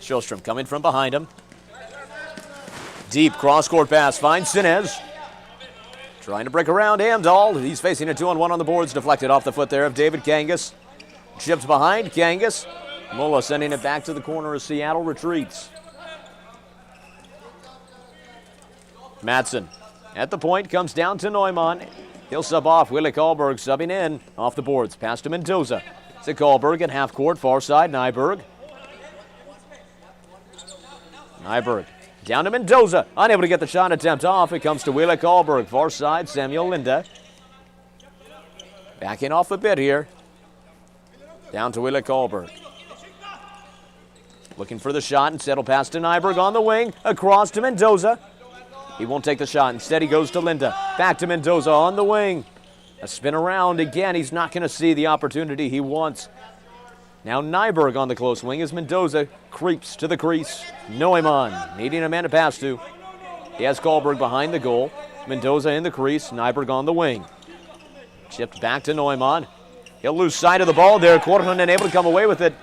Sjöström coming from behind him. Deep cross-court pass finds Sinez. Trying to break around Amdahl. He's facing a 2-on-1 on the boards. Deflected off the foot there of David Kangas. Chips behind Kangas. Mulla sending it back to the corner as Seattle retreats. Madsen at the point, comes down to Neumann. He'll sub off. Willie Karlberg subbing in off the boards. Pass to Mendoza. To Karlberg at half court, far side, Nyberg. Nyberg down to Mendoza. Unable to get the shot attempt off. It comes to Willie Karlberg, far side, Samuel Linde. Backing off a bit here. Down to Willie Karlberg. Looking for the shot. Instead, he'll pass to Nyberg on the wing. Across to Mendoza. He won't take the shot. Instead, he goes to Linde. Back to Mendoza on the wing. A spin around again. He's not going to see the opportunity he wants. Now Nyberg on the close wing as Mendoza creeps to the crease. Neumann needing a man to pass to. He has Karlberg behind the goal. Mendoza in the crease. Nyberg on the wing. Chipped back to Neumann. He'll lose sight of the ball there. Korhonen able to come away with it.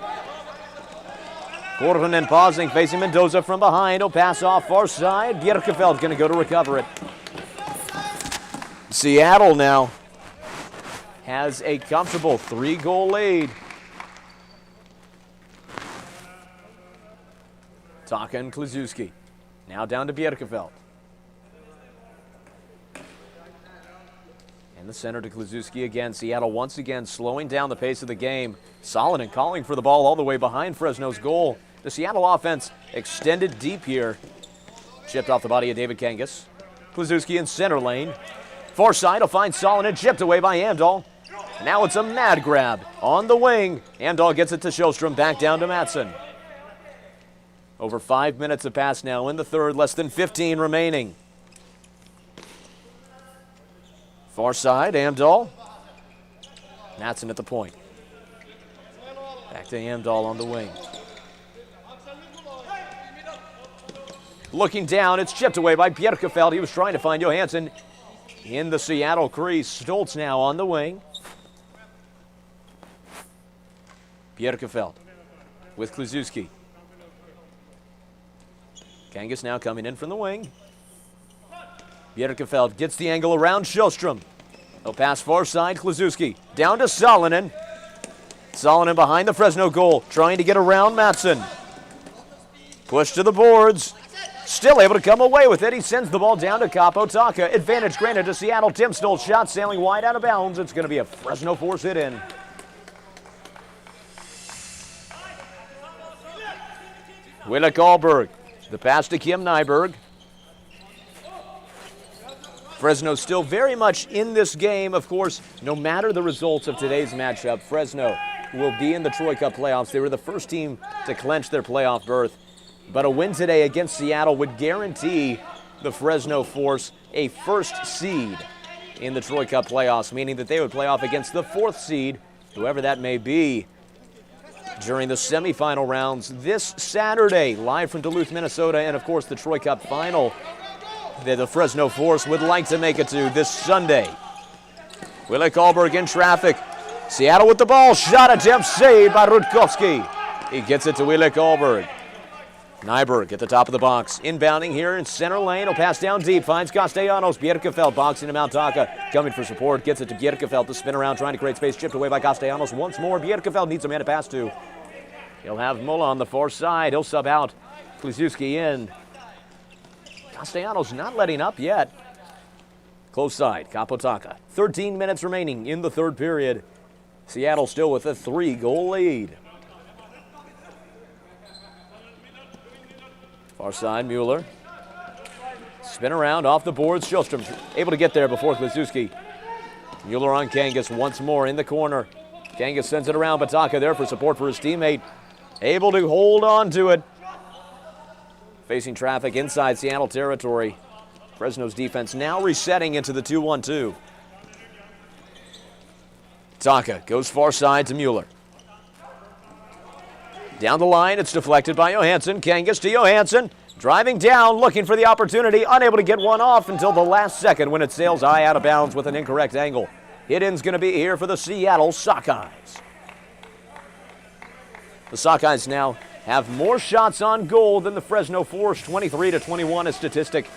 Korhonen pausing, facing Mendoza from behind. He'll pass off far side. Bjerkefeld going to go to recover it. Seattle now has a comfortable 3-goal lead. Taka and Kluszewski. Now down to Bjerkefeld. In the center to Kluszewski again. Seattle once again slowing down the pace of the game. Salonen calling for the ball all the way behind Fresno's goal. The Seattle offense extended deep here. Chipped off the body of David Kangas. Kluszewski in center lane. Far side will find Salonen. Chipped away by Amdahl. Now it's a mad grab on the wing. Amdahl gets it to Sjöström. Back down to Madsen. Over 5 minutes have passed now in the third. Less than 15 remaining. Far side, Amdahl. Madsen at the point. Back to Amdahl on the wing. Looking down, it's chipped away by Bjerkefeld. He was trying to find Johansson in the Seattle crease. Stoltz now on the wing. Bjerkefeld with Kluszewski. Kangas now coming in from the wing. Bjerkefeld gets the angle around Sjöström. He'll pass far side, Kluszewski. Down to Salonen. Salonen behind the Fresno goal, trying to get around Madsen. Push to the boards. Still able to come away with it. He sends the ball down to Capo Taka. Advantage granted to Seattle. Tim Stoltz shot sailing wide out of bounds. It's going to be a Fresno force hit in. Willie Karlberg. The pass to Kim Nyberg. Fresno still very much in this game. Of course, no matter the results of today's matchup, Fresno will be in the Troy Cup playoffs. They were the first team to clinch their playoff berth. But a win today against Seattle would guarantee the Fresno Force a first seed in the Troy Cup playoffs, meaning that they would play off against the fourth seed, whoever that may be, during the semifinal rounds this Saturday, live from Duluth, Minnesota, and of course the Troy Cup final that the Fresno Force would like to make it to this Sunday. Willie Karlberg in traffic. Seattle with the ball. Shot attempt saved by Rutkowski. He gets it to Willie Karlberg. Nyberg at the top of the box. Inbounding here in center lane. He'll pass down deep. Finds Castellanos. Bjerkefeld boxing him out. Taka coming for support. Gets it to Bjerkefeld to spin around, trying to create space. Chipped away by Castellanos once more. Bjerkefeld needs a man to pass to. He'll have Mulla on the far side. He'll sub out. Kluszewski in. Castellanos not letting up yet. Close side. Capo Taka. 13 minutes remaining in the third period. Seattle still with a 3-goal lead. Far side, Mueller. Spin around off the boards. Sjöström able to get there before Kluszewski. Mueller on Kangas once more in the corner. Kangas sends it around. Bataka there for support for his teammate. Able to hold on to it. Facing traffic inside Seattle territory. Fresno's defense now resetting into the 2-1-2. Taka goes far side to Mueller. Down the line, it's deflected by Johansson. Kangas to Johansson. Driving down, looking for the opportunity, unable to get one off until the last second when it sails high out of bounds with an incorrect angle. Hit-in's going to be here for the Seattle Sockeyes. The Sockeyes now have more shots on goal than the Fresno Force, 23-21, a statistic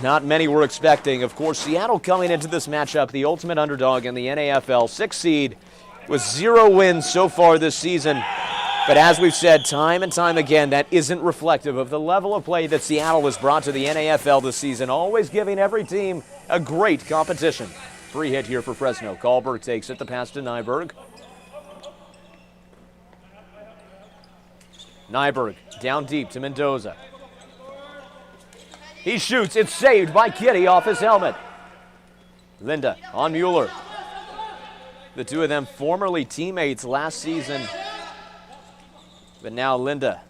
not many were expecting. Of course, Seattle coming into this matchup, the ultimate underdog in the NAFL, 6th seed, with 0 wins so far this season. But as we've said time and time again, that isn't reflective of the level of play that Seattle has brought to the NAFL this season, always giving every team a great competition. Free hit here for Fresno. Kahlberg takes it, the pass to Nyberg. Nyberg down deep to Mendoza. He shoots, it's saved by Kitty off his helmet. Linda on Mueller. The two of them formerly teammates last season. But now Linda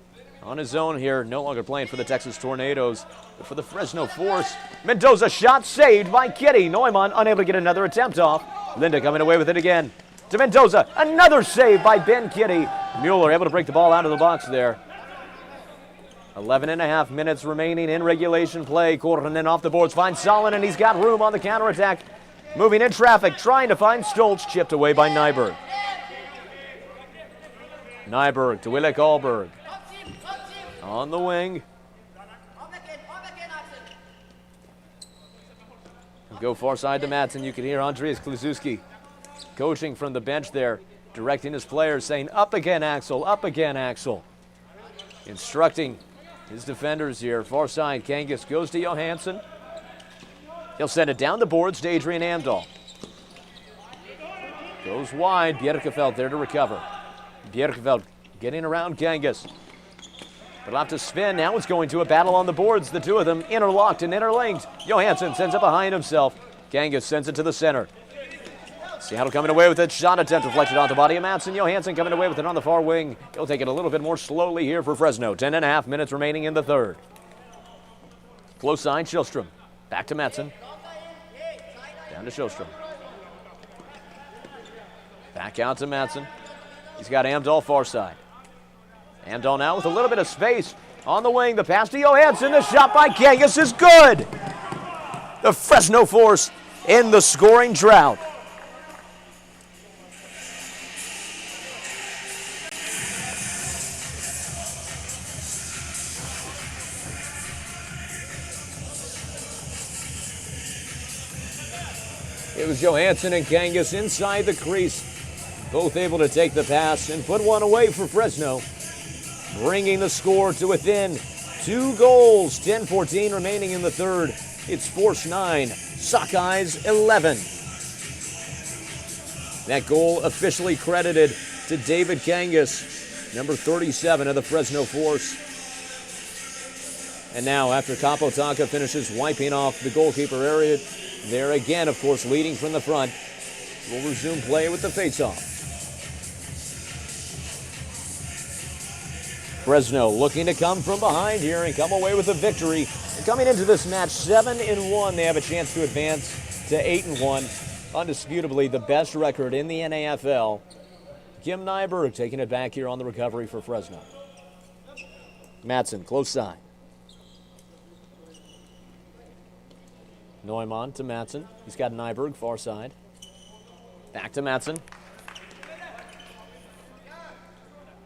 on his own here, no longer playing for the Texas Tornadoes, but for the Fresno Force. Mendoza shot saved by Kitty. Neumann unable to get another attempt off. Linda coming away with it again. To Mendoza, another save by Ben Kitty. Mueller able to break the ball out of the box there. 11.5 minutes remaining in regulation play. Korhonen off the boards, finds Solon, and he's got room on the counterattack. Moving in traffic, trying to find Stoltz, chipped away by Nyberg. Nyberg to Wille Kahlberg. On the wing. Go far side to Madsen. You can hear Andreas Kluszewski coaching from the bench there, directing his players, saying, up again, Axel, up again, Axel. Instructing his defenders here. Far side, Kangas goes to Johansson. He'll send it down the boards to Adrian Amdahl. Goes wide. Bjerkefeld there to recover. Bjerkefeld getting around Kangas. But he'll have to spin. Now it's going to a battle on the boards. The two of them interlocked and interlinked. Johansson sends it behind himself. Kangas sends it to the center. Seattle coming away with it. Shot attempt deflected off the body of Madsen. Johansson coming away with it on the far wing. He'll take it a little bit more slowly here for Fresno. 10.5 minutes remaining in the third. Close side, Shellstrom. Back to Madsen. Down to Shellstrom. Back out to Madsen. He's got Amdahl far side. Amdahl now with a little bit of space on the wing. The pass to Johansson. The shot by Kangas is good. The Fresno Force in the scoring drought. It was Johansson and Kangas inside the crease, both able to take the pass and put one away for Fresno, bringing the score to within 2 goals. 10:14 remaining in the third. It's Force 9, Sockeyes 11. That goal officially credited to David Kangas, number 37 of the Fresno Force. And now, after Kapotaka finishes wiping off the goalkeeper area, there again, of course, leading from the front, we'll resume play with the faceoff. Fresno looking to come from behind here and come away with a victory. And coming into this match, 7-1, they have a chance to advance to 8-1. Undisputably the best record in the NAFL. Kim Nyberg taking it back here on the recovery for Fresno. Madsen, close side. Neumann to Madsen. He's got Nyberg far side. Back to Madsen.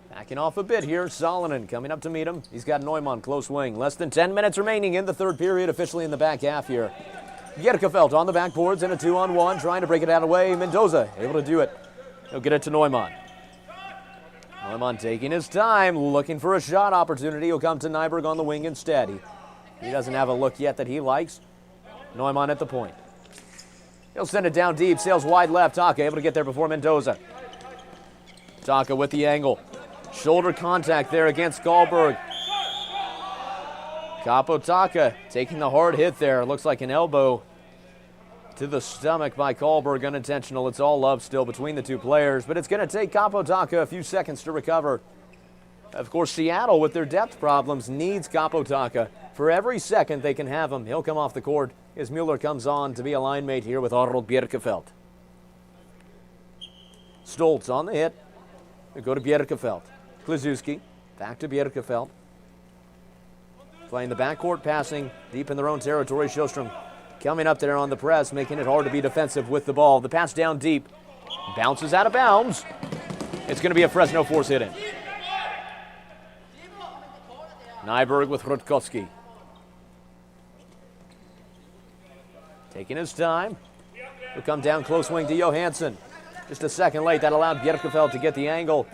Backing off a bit here. Salonen coming up to meet him. He's got Neumann close wing. Less than 10 minutes remaining in the third period, officially in the back half here. Bjerkefeld on the backboards in a 2-on-1, trying to break it out of the way. Mendoza able to do it. He'll get it to Neumann. Neumann taking his time, looking for a shot opportunity. He'll come to Nyberg on the wing instead. He doesn't have a look yet that he likes. Neumann at the point. He'll send it down deep, sails wide left. Taka able to get there before Mendoza. Taka with the angle. Shoulder contact there against Kahlberg. Kapotaka taking the hard hit there. Looks like an elbow to the stomach by Kahlberg. Unintentional. It's all love still between the two players, but it's going to take Kapotaka a few seconds to recover. Of course, Seattle, with their depth problems, needs Kapotaka. For every second they can have him, he'll come off the court as Mueller comes on to be a line mate here with Arnold Bjerkefeld. Stoltz on the hit. We go to Bjerkefeld. Kluszewski back to Bjerkefeld. playing the backcourt, passing deep in their own territory. Sjostrom coming up there on the press, making it hard to be defensive with the ball. The pass down deep, bounces out of bounds. It's going to be a Fresno Force hit-in. Nyberg with Rutkowski. Taking his time. He'll come down close wing to Johansson. Just a second late. That allowed Bjerkefeld to get the angle.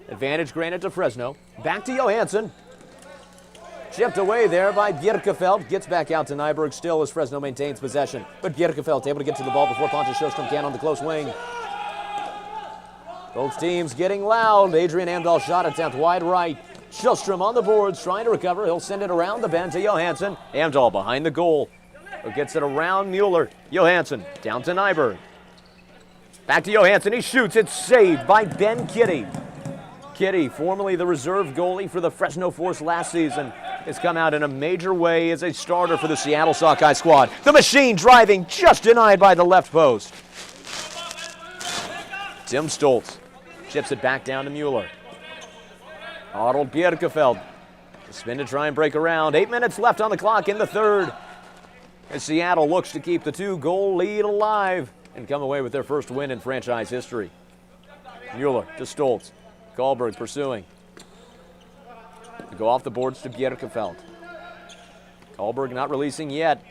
Advantage granted to Fresno. Back to Johansson. Chipped away there by Bjerkefeld. Gets back out to Nyberg still as Fresno maintains possession. But Bjerkefeld able to get to the ball before Pontus Sjostrom can on the close wing. Both teams getting loud. Adrian Amdahl shot attempt wide right. Sjostrom on the boards trying to recover. He'll send it around the bend to Johansson. Amdahl behind the goal. Who gets it around Mueller. Johansson down to Nyberg. Back to Johansson. He shoots. It's saved by Ben Kitty. Kitty, formerly the reserve goalie for the Fresno Force last season, has come out in a major way as a starter for the Seattle Sockeye squad. The machine driving, just denied by the left post. Tim Stoltz chips it back down to Mueller. Arnold Bjerkefeld. The spin to try and break around. 8 minutes left on the clock in the third. As Seattle looks to keep the 2-goal lead alive and come away with their first win in franchise history. Mueller to Stoltz. Kahlberg pursuing. To go off the boards to Bjerkefeld. Kahlberg not releasing yet,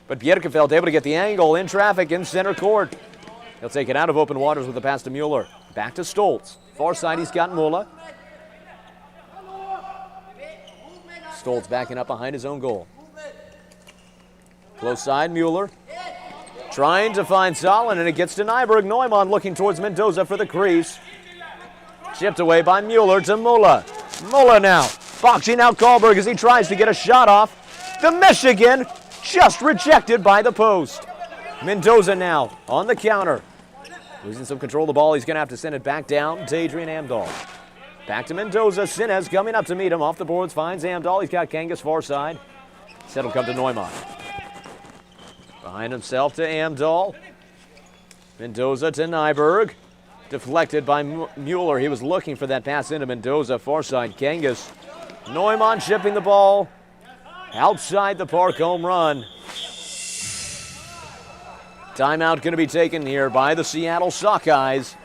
but Bjerkefeld able to get the angle in traffic in center court. He'll take it out of open waters with the pass to Mueller. Back to Stoltz. Far side, he's got Muller. Stoltz backing up behind his own goal. Close side, Mueller. Trying to find Solin, and it gets to Nyberg. Neumann looking towards Mendoza for the crease. Chipped away by Mueller to Muller. Muller now boxing out Kahlberg as he tries to get a shot off. The Michigan just rejected by the post. Mendoza now on the counter. Losing some control of the ball. He's going to have to send it back down to Adrian Amdahl. Back to Mendoza. Sinez coming up to meet him. Off the boards finds Amdahl. He's got Kangas far side. Instead will come to Neumann. Behind himself to Amdahl. Mendoza to Nyberg. Deflected by Mueller. He was looking for that pass into Mendoza. Far side, Kangas. Neumann chipping the ball outside the park. Home run. Timeout going to be taken here by the Seattle Sockeyes.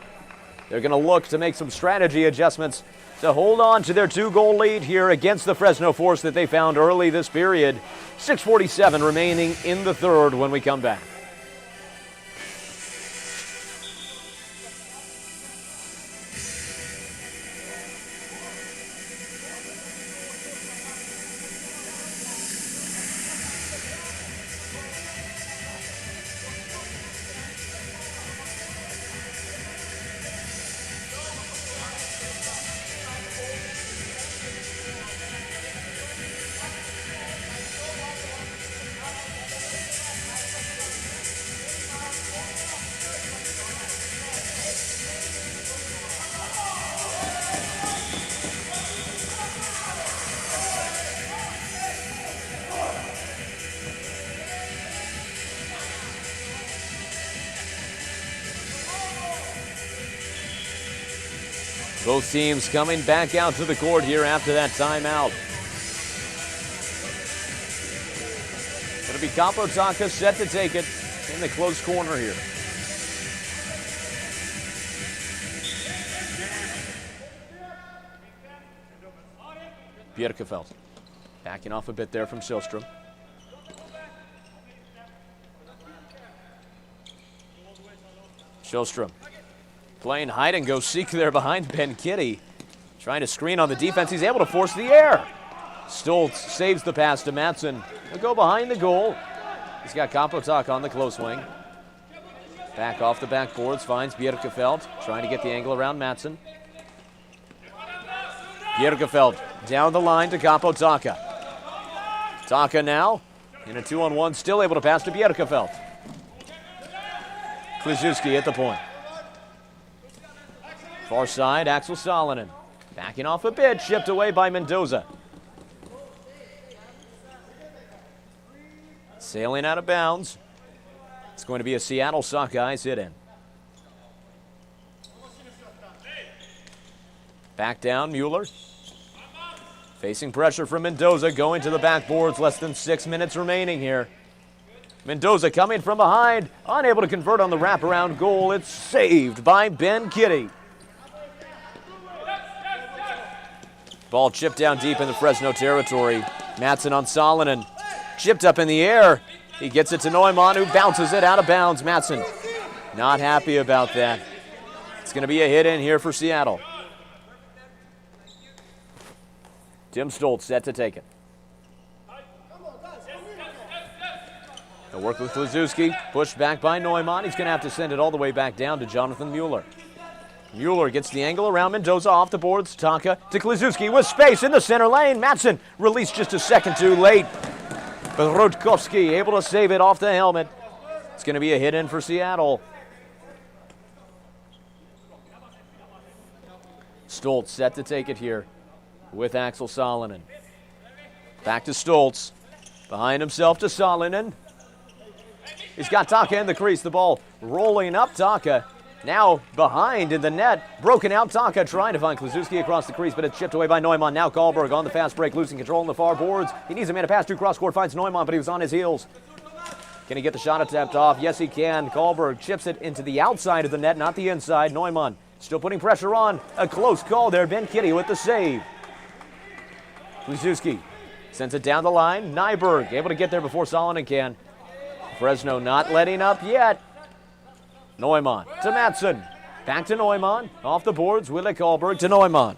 They're going to look to make some strategy adjustments to hold on to their 2-goal lead here against the Fresno Force that they found early this period. 6:47 remaining in the third when we come back. Both teams coming back out to the court here after that timeout. It'll be Kapotaka set to take it in the close corner here. Bjerkefeld backing off a bit there from Sjostrom. Sjostrom playing hide and go seek there behind Ben Kitty. Trying to screen on the defense. He's able to force the air. Stoltz saves the pass to Matson. He'll go behind the goal. He's got Kapotak on the close wing. Back off the backboards. Finds Bjerkefeld. Trying to get the angle around Matson. Bjerkefeld down the line to Kapotaka. Taka now in a 2-on-1. Still able to pass to Bjerkefeld. Kliszewski at the point. Far side, Axel Salonen. Backing off a bit, shipped away by Mendoza. Sailing out of bounds. It's going to be a Seattle Sockeyes hit-in. Back down, Mueller. Facing pressure from Mendoza, going to the backboards. Less than 6 minutes remaining here. Mendoza coming from behind, unable to convert on the wraparound goal. It's saved by Ben Kitty. Ball chipped down deep in the Fresno territory. Matson on Salonen. Chipped up in the air. He gets it to Neumann, who bounces it out of bounds. Matson not happy about that. It's going to be a hit in here for Seattle. Tim Stoltz set to take it. They'll work with Kliszewski. Pushed back by Neumann. He's going to have to send it all the way back down to Jonathan Mueller. Mueller gets the angle around Mendoza off the boards. Taka to Kliszewski with space in the center lane. Matson released just a second too late. But Rutkowski able to save it off the helmet. It's going to be a hit in for Seattle. Stoltz set to take it here with Axel Salonen. Back to Stoltz. Behind himself to Salonen. He's got Taka in the crease. The ball rolling up. Taka now behind in the net. Broken out. Taka trying to find Kliszewski across the crease, but it's chipped away by Neumann. Now Karlberg on the fast break, losing control on the far boards. He needs a man to pass to cross court. Finds Neumann, but he was on his heels. Can he get the shot attempt off? Yes, he can. Karlberg chips it into the outside of the net, not the inside. Neumann still putting pressure on. A close call there. Ben Kitty with the save. Kliszewski sends it down the line. Nyberg able to get there before Salonen can. Fresno not letting up yet. Neumann to Matson. Back to Neumann. Off the boards. Wille Karlberg to Neumann.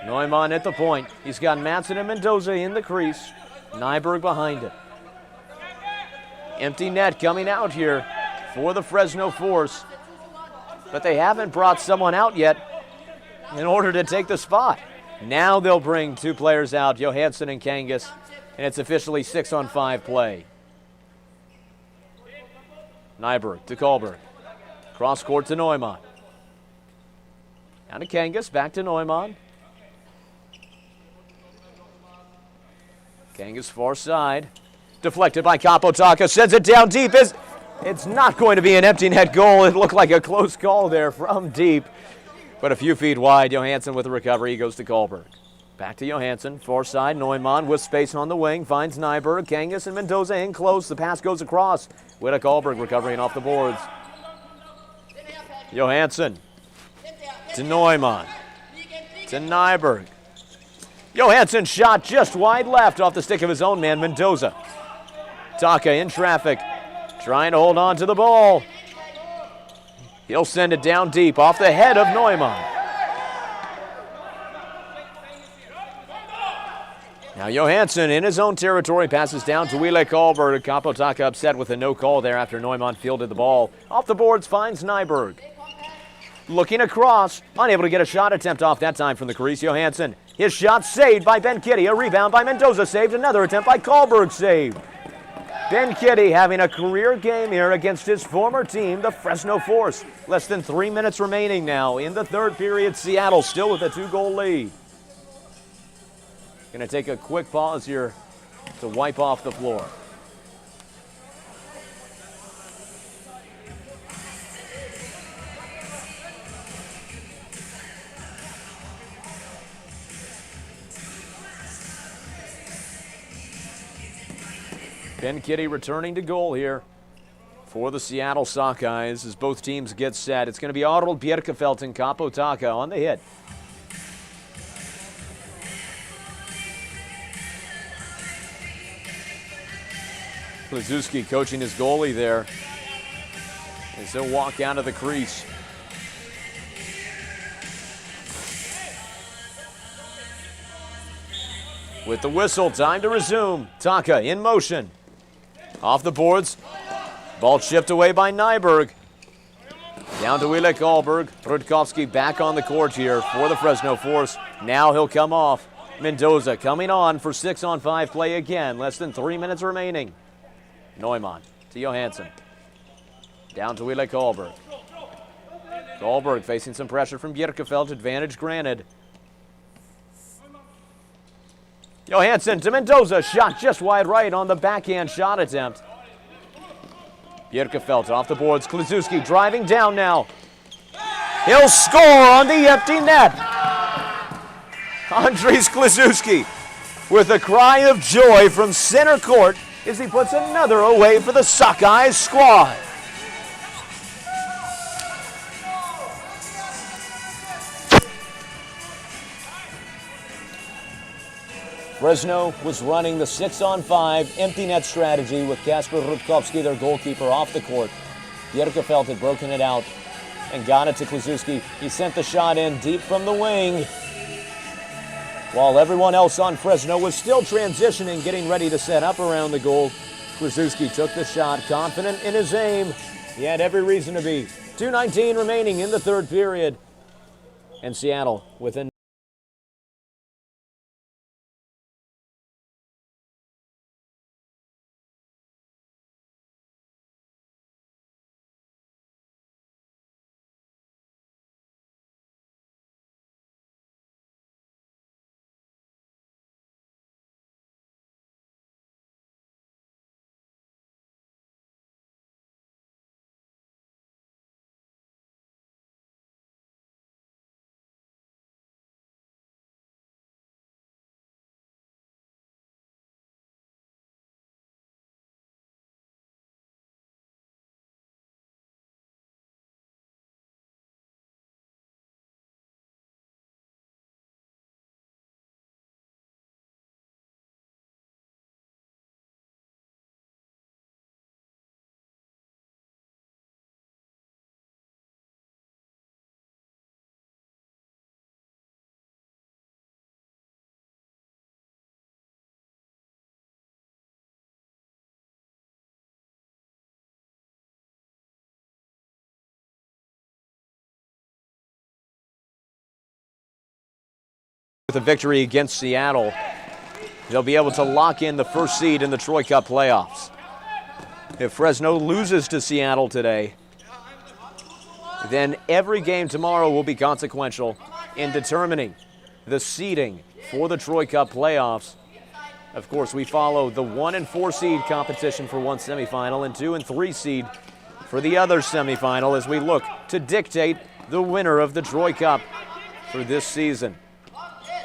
Neumann at the point. He's got Matson and Mendoza in the crease. Nyberg behind it. Empty net coming out here for the Fresno Force. But they haven't brought someone out yet in order to take the spot. Now they'll bring two players out, Johansson and Kangas, and it's officially 6-on-5 play. Nyberg to Karlberg. Cross court to Neumann. Down to Kangas, back to Neumann. Kangas far side. Deflected by Kapotaka, sends it down deep. It's not going to be an empty net goal. It looked like a close call there from deep, but a few feet wide. Johansson with the recovery. He goes to Karlberg. Back to Johansson, far side. Neumann with space on the wing. Finds Nyberg. Kangas and Mendoza in close. The pass goes across. Wille Karlberg recovering off the boards. Johansson to Neumann. To Nyberg. Johansson shot just wide left off the stick of his own man, Mendoza. Taka in traffic. Trying to hold on to the ball. He'll send it down deep off the head of Neumann. Now Johansson in his own territory passes down to Wille Karlberg. Kapotaka upset with a no call there after Neumann fielded the ball. Off the boards finds Nyberg. Looking across, unable to get a shot attempt off that time from the crease. Johansson, his shot saved by Ben Kitty. A rebound by Mendoza saved. Another attempt by Karlberg saved. Ben Kitty having a career game here against his former team, the Fresno Force. Less than 3 minutes remaining now in the third period. Seattle still with a 2-goal lead. Going to take a quick pause here to wipe off the floor. Ben Kitty returning to goal here for the Seattle Sockeyes as both teams get set. It's going to be Arnold Bjerkefelt and Kapotaka on the hit. Kliszewski coaching his goalie there as he'll walk out of the crease. With the whistle, time to resume. Taka in motion. Off the boards. Ball chipped away by Nyberg. Down to Wille Karlberg. Rutkowski back on the court here for the Fresno Force. Now he'll come off. Mendoza coming on for 6-on-5 play again. Less than 3 minutes remaining. Neumann to Johansson. Down to Wille Karlberg. Karlberg facing some pressure from Bjerkefelt. Advantage granted. Johansson to Mendoza. Shot just wide right on the backhand shot attempt. Bjerkefelt off the boards. Kliszewski driving down now. He'll score on the empty net. Andres Kliszewski with a cry of joy from center court as he puts another away for the Sockeyes squad. Fresno was running the 6-on-5 empty net strategy with Kasper Rutkowski, their goalkeeper, off the court. Bjerkefeld had broken it out and got it to Kliszewski. He sent the shot in deep from the wing, while everyone else on Fresno was still transitioning, getting ready to set up around the goal. Kliszewski took the shot, confident in his aim. He had every reason to be. 2:19 remaining in the third period. And Seattle within with a victory against Seattle, they'll be able to lock in the first seed in the Troy Cup playoffs. If Fresno loses to Seattle today, then every game tomorrow will be consequential in determining the seeding for the Troy Cup playoffs. Of course, we follow the 1 and 4 seed competition for one semifinal and 2 and 3 seed for the other semifinal as we look to dictate the winner of the Troy Cup for this season.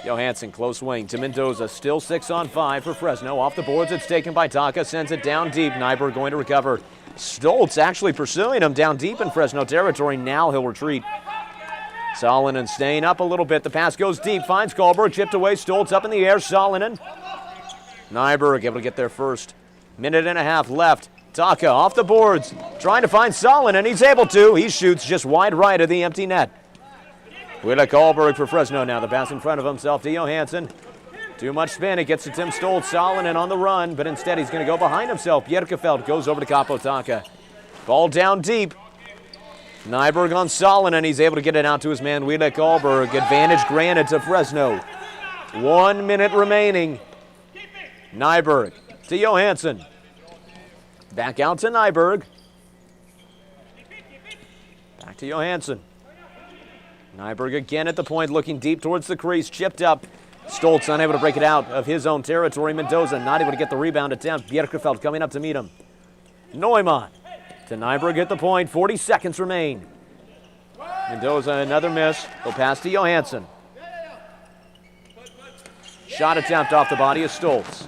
Johansson, close wing to Mendoza, still 6-on-5 for Fresno. Off the boards, it's taken by Taka, sends it down deep. Nyberg going to recover. Stoltz actually pursuing him down deep in Fresno territory. Now he'll retreat. Salonen staying up a little bit. The pass goes deep, finds Karlberg, chipped away. Stoltz up in the air, Salonen. Nyberg able to get there first. Minute and a half left. Taka off the boards, trying to find Salonen. He's able to. He shoots just wide right of the empty net. Wille Karlberg for Fresno now. The pass in front of himself to Johansson. Too much spin. It gets to Tim Stoltz. Salonen on the run, but instead he's going to go behind himself. Bjerkefeld goes over to Kaapo Taka. Ball down deep. Nyberg on Salonen. He's able to get it out to his man, Wille Karlberg. Advantage granted to Fresno. 1 minute remaining. Nyberg to Johansson. Back out to Nyberg. Back to Johansson. Nyberg again at the point, looking deep towards the crease, chipped up. Stoltz unable to break it out of his own territory. Mendoza not able to get the rebound attempt. Bjerkefeld coming up to meet him. Neumann to Nyberg at the point, 40 seconds remain. Mendoza another miss, he'll pass to Johansson. Shot attempt off the body of Stoltz.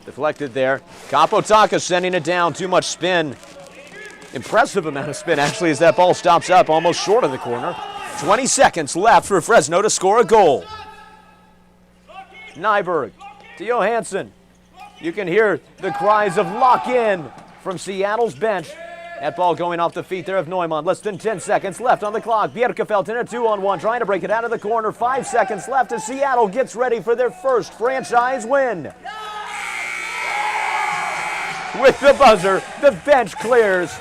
Deflected there. Kaapo Taka sending it down, too much spin. Impressive amount of spin actually as that ball stops up almost short of the corner. 20 seconds left for Fresno to score a goal. Nyberg to Johansson. You can hear the cries of lock in from Seattle's bench. That ball going off the feet there of Neumann. Less than 10 seconds left on the clock. Bjerkefeld in a 2-on-1 trying to break it out of the corner. 5 seconds left as Seattle gets ready for their first franchise win. With the buzzer, the bench clears.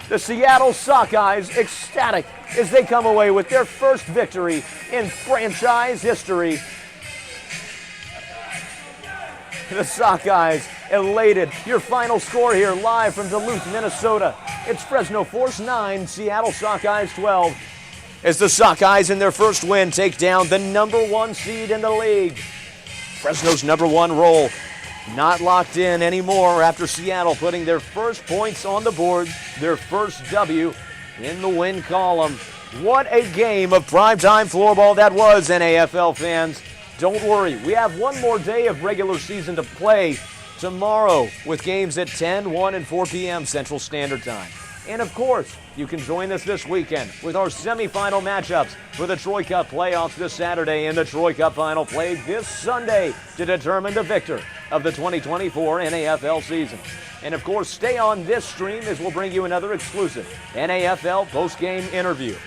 The Seattle Sockeyes ecstatic as they come away with their first victory in franchise history. The Sockeyes elated. Your final score here live from Duluth, Minnesota. It's Fresno Force 9, Seattle Sockeyes 12. As the Sockeyes in their first win take down the #1 seed in the league. Fresno's #1 role not locked in anymore after Seattle putting their first points on the board, their first W in the win column. What a game of primetime floorball that was, NAFL fans. Don't worry, we have one more day of regular season to play tomorrow with games at 10, 1, and 4 p.m. Central Standard Time. And of course, you can join us this weekend with our semifinal matchups for the Troy Cup playoffs this Saturday and the Troy Cup final played this Sunday to determine the victor of the 2024 NAFL season. And of course, stay on this stream as we'll bring you another exclusive NAFL post-game interview.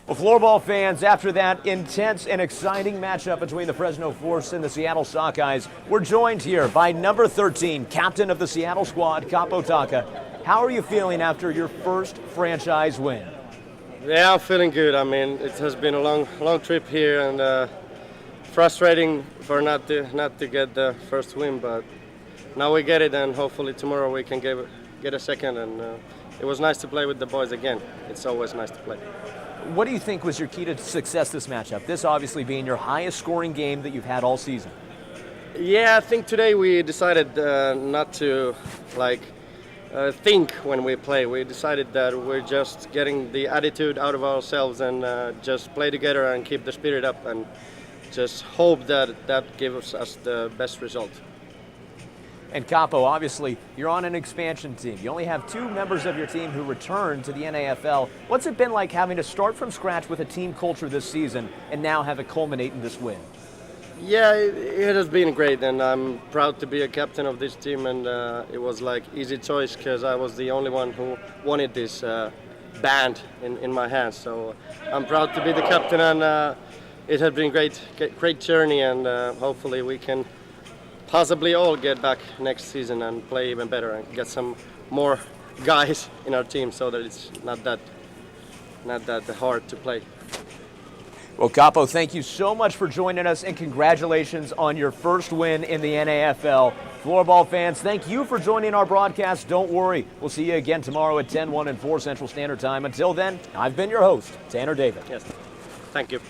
Well, floorball fans, after that intense and exciting matchup between the Fresno Force and the Seattle Sockeyes, we're joined here by number 13, captain of the Seattle squad, Kaapo Taka. How are you feeling after your first franchise win? Yeah, I'm feeling good. I mean, it has been a long trip here and frustrating for not to get the first win, but now we get it, and hopefully tomorrow we can get a second. And it was nice to play with the boys again. It's always nice to play. What do you think was your key to success this matchup? This obviously being your highest scoring game that you've had all season. Yeah, I think today we decided not to think when we play. We decided that we're just getting the attitude out of ourselves and just play together and keep the spirit up and just hope that gives us the best result. And Kaapo, obviously, you're on an expansion team. You only have 2 members of your team who returned to the NAFL. What's it been like having to start from scratch with a team culture this season and now have it culminate in this win? Yeah, it has been great, and I'm proud to be a captain of this team. And it was like easy choice because I was the only one who wanted this band in my hands. So I'm proud to be the captain, and it has been great journey, and hopefully we can possibly all get back next season and play even better and get some more guys in our team so that it's not that hard to play. Well, Kaapo, thank you so much for joining us, and congratulations on your first win in the NAFL. Floorball fans, thank you for joining our broadcast. Don't worry, we'll see you again tomorrow at 10, 1, and 4 Central Standard Time. Until then, I've been your host, Tanner David. Yes, thank you.